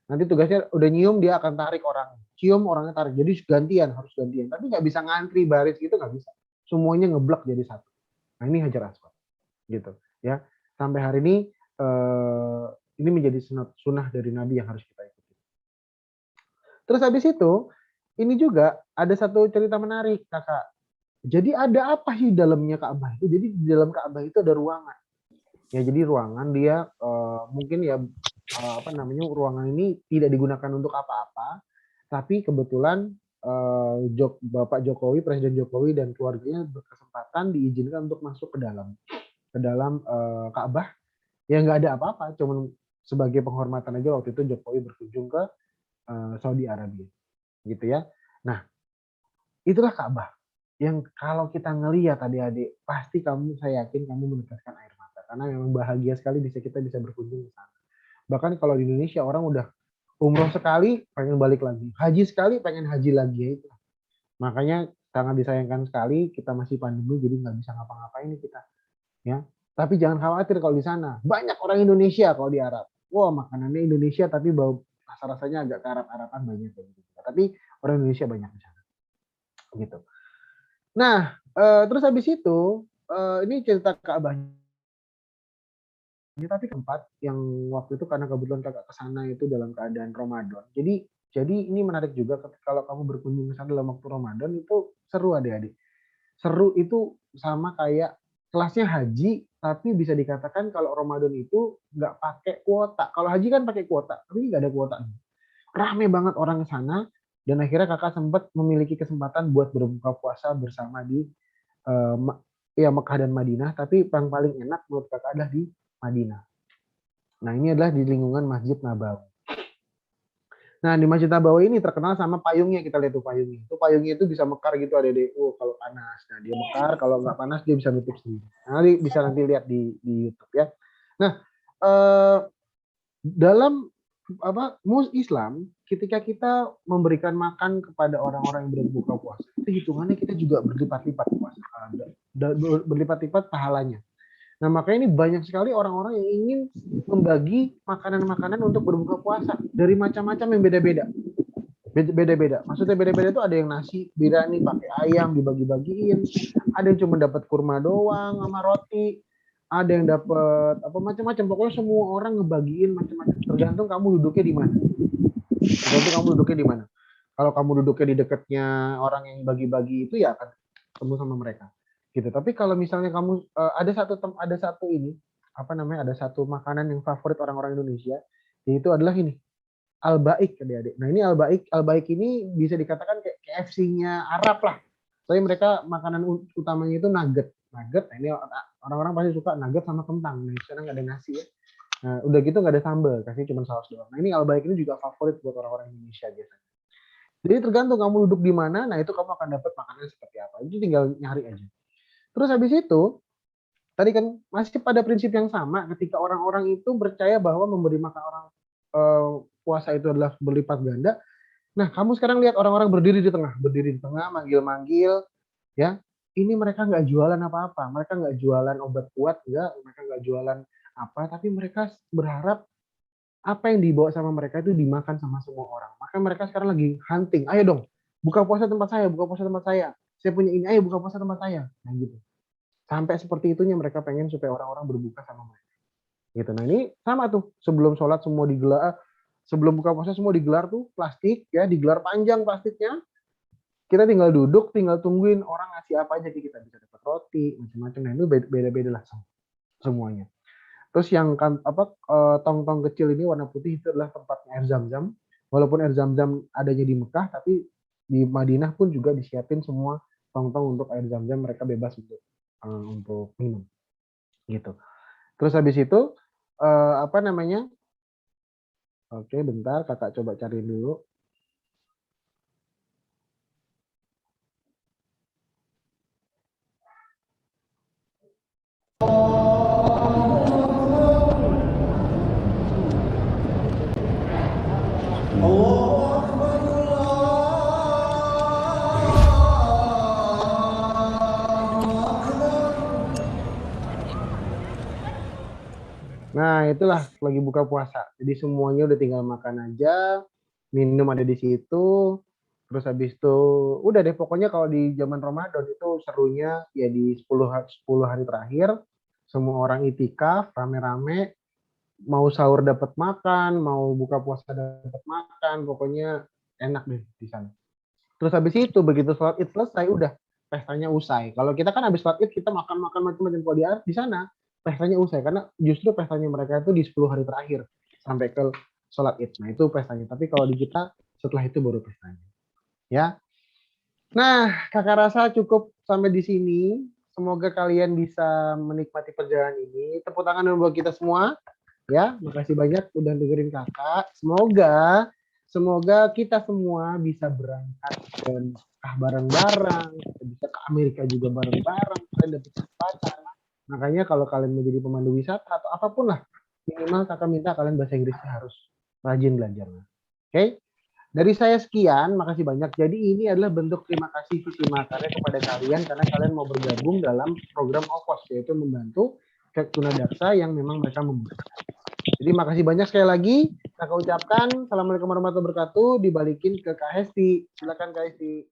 Nanti tugasnya udah nyium dia akan tarik orang, cium orangnya tarik. Jadi gantian, harus gantian. Tapi nggak bisa ngantri baris gitu, nggak bisa. Semuanya ngeblok jadi satu. Nah ini Hajar Aswad, gitu ya. Sampai hari ini menjadi sunnah dari Nabi yang harus kita ikuti. Terus habis itu, ini juga ada satu cerita menarik kakak. Jadi ada apa sih dalamnya Ka'bah itu? Jadi di dalam Ka'bah itu ada ruangan. Ya jadi ruangan dia mungkin ya apa namanya, ruangan ini tidak digunakan untuk apa-apa, tapi kebetulan Bapak Jokowi, Presiden Jokowi dan keluarganya berkesempatan diizinkan untuk masuk ke dalam Ka'bah. Ya nggak ada apa-apa, cuman sebagai penghormatan aja waktu itu Jokowi berkunjung ke Saudi Arabia, gitu ya. Nah, itulah Ka'bah yang kalau kita ngelihat adik-adik, pasti saya yakin kamu meneteskan air mata karena memang bahagia sekali kita bisa berkunjung ke sana. Bahkan kalau di Indonesia orang udah umroh sekali pengen balik lagi, haji sekali pengen haji lagi ya itu. Makanya sangat disayangkan sekali kita masih pandemi jadi nggak bisa ngapa-ngapain nih kita ya. Tapi jangan khawatir kalau di sana banyak orang Indonesia kalau di Arab. Wah makanannya Indonesia tapi bau rasa-rasanya agak ke Arab-Araban banyak gitu. Tapi orang Indonesia banyak di sana gitu. Nah terus habis itu ini cerita Ka'bahnya tapi tempat yang waktu itu karena kebetulan kakak kesana itu dalam keadaan Ramadan. Jadi ini menarik juga kalau kamu berkunjung ke sana dalam waktu Ramadan itu seru adik-adik. Seru itu sama kayak kelasnya haji, tapi bisa dikatakan kalau Ramadan itu nggak pakai kuota. Kalau haji kan pakai kuota, tapi nggak ada kuota. Rame banget orang ke sana, dan akhirnya kakak sempat memiliki kesempatan buat berbuka puasa bersama di Mekah dan Madinah, tapi yang paling enak menurut kakak adalah di Madinah. Nah, ini adalah di lingkungan Masjid Nabawi. Nah, di Masjid Nabawi ini terkenal sama payungnya. Kita lihat tuh payungnya. Itu payungnya itu bisa mekar gitu adik-adik. Kalau panas. Nah, dia mekar. Kalau nggak panas, dia bisa nutup sendiri. Nah, bisa nanti lihat di YouTube ya. Nah, dalam Islam, ketika kita memberikan makan kepada orang-orang yang berbuka puasa, itu hitungannya kita juga berlipat-lipat puasa, berlipat-lipat pahalanya. Nah, makanya ini banyak sekali orang-orang yang ingin membagi makanan-makanan untuk berbuka puasa dari macam-macam yang beda-beda. Beda-beda. Maksudnya beda-beda itu ada yang nasi biryani pakai ayam dibagi-bagiin, ada yang cuma dapat kurma doang sama roti, ada yang dapat apa macam-macam. Pokoknya semua orang ngebagiin macam-macam. Tergantung kamu duduknya di mana. Kalau kamu duduknya di dekatnya orang yang bagi-bagi itu ya akan ketemu sama mereka. Gitu. Tapi kalau misalnya kamu ada satu makanan yang favorit orang-orang Indonesia, yaitu adalah ini al-baik, adik-adik. Nah, ini al-baik ini bisa dikatakan kayak KFC-nya Arab lah. Tapi mereka makanan utamanya itu nugget. Nah, ini orang-orang pasti suka nugget sama kentang. Nah, sekarang nggak ada nasi ya. Nah, udah gitu nggak ada sambal, kasih cuma saus doang. Nah, ini al-baik ini juga favorit buat orang-orang Indonesia biasanya. Jadi tergantung kamu duduk di mana, nah itu kamu akan dapat makanan seperti apa. Itu tinggal nyari aja. Terus habis itu, tadi kan masih pada prinsip yang sama ketika orang-orang itu percaya bahwa memberi makan orang puasa itu adalah berlipat ganda. Nah, kamu sekarang lihat orang-orang berdiri di tengah, manggil-manggil, ya. Ini mereka nggak jualan apa-apa, mereka nggak jualan obat kuat, mereka nggak jualan apa, tapi mereka berharap apa yang dibawa sama mereka itu dimakan sama semua orang. Maka mereka sekarang lagi hunting, ayo dong, buka puasa tempat saya, saya punya ini, ayo buka puasa tempat saya, nah gitu. Sampai seperti itunya mereka pengen supaya orang-orang berbuka sama mereka. Gitu. Nah, ini sama tuh, sebelum sholat semua digelar, sebelum buka puasa semua digelar tuh plastik ya, digelar panjang plastiknya. Kita tinggal duduk, tinggal tungguin orang ngasih apa aja, kita bisa dapat roti, macam-macam. Nah, itu beda-beda lah semuanya. Terus yang tong-tong kecil ini warna putih itu adalah tempatnya air zam-zam. Walaupun air zam-zam adanya di Mekah, tapi di Madinah pun juga disiapin semua tong-tong untuk air zam-zam, mereka bebas untuk minum. Gitu. Terus habis itu Oke, bentar, kakak coba cari dulu. Nah, itulah lagi buka puasa. Jadi semuanya udah tinggal makan aja, minum ada di situ. Terus habis itu udah deh, pokoknya kalau di zaman Ramadan itu serunya ya di 10 hari terakhir semua orang itikaf rame-rame, mau sahur dapat makan, mau buka puasa dapat makan, pokoknya enak deh di sana. Terus habis itu begitu sholat Id selesai udah pestanya usai. Kalau kita kan habis sholat Id kita makan-makan macam-macam, kalau di sana pestanya usai karena justru pestanya mereka itu di 10 hari terakhir sampai ke sholat Id. Nah, itu pestanya. Tapi kalau di kita setelah itu baru pestanya. Ya. Nah, kakak rasa cukup sampai di sini. Semoga kalian bisa menikmati perjalanan ini. Tepuk tangan buat kita semua. Ya, makasih banyak udah dengerin kakak. Semoga kita semua bisa berangkat ke Mekah bareng-bareng, bisa ke Amerika juga bareng-bareng, kalian dapat kesempatan. Makanya kalau kalian menjadi pemandu wisata atau apapun lah, minimal kakak minta kalian bahasa Inggrisnya harus rajin belajarnya. Oke? Dari saya sekian, makasih banyak. Jadi ini adalah bentuk terima kasih Visi Makarya kepada kalian karena kalian mau bergabung dalam program OKOS, yaitu membantu tunadaksa yang memang mereka membutuhkan. Jadi makasih banyak sekali lagi. Kakak ucapkan Assalamualaikum warahmatullahi wabarakatuh. Dibalikin ke Kak Hesti. Silakan Kak Hesti.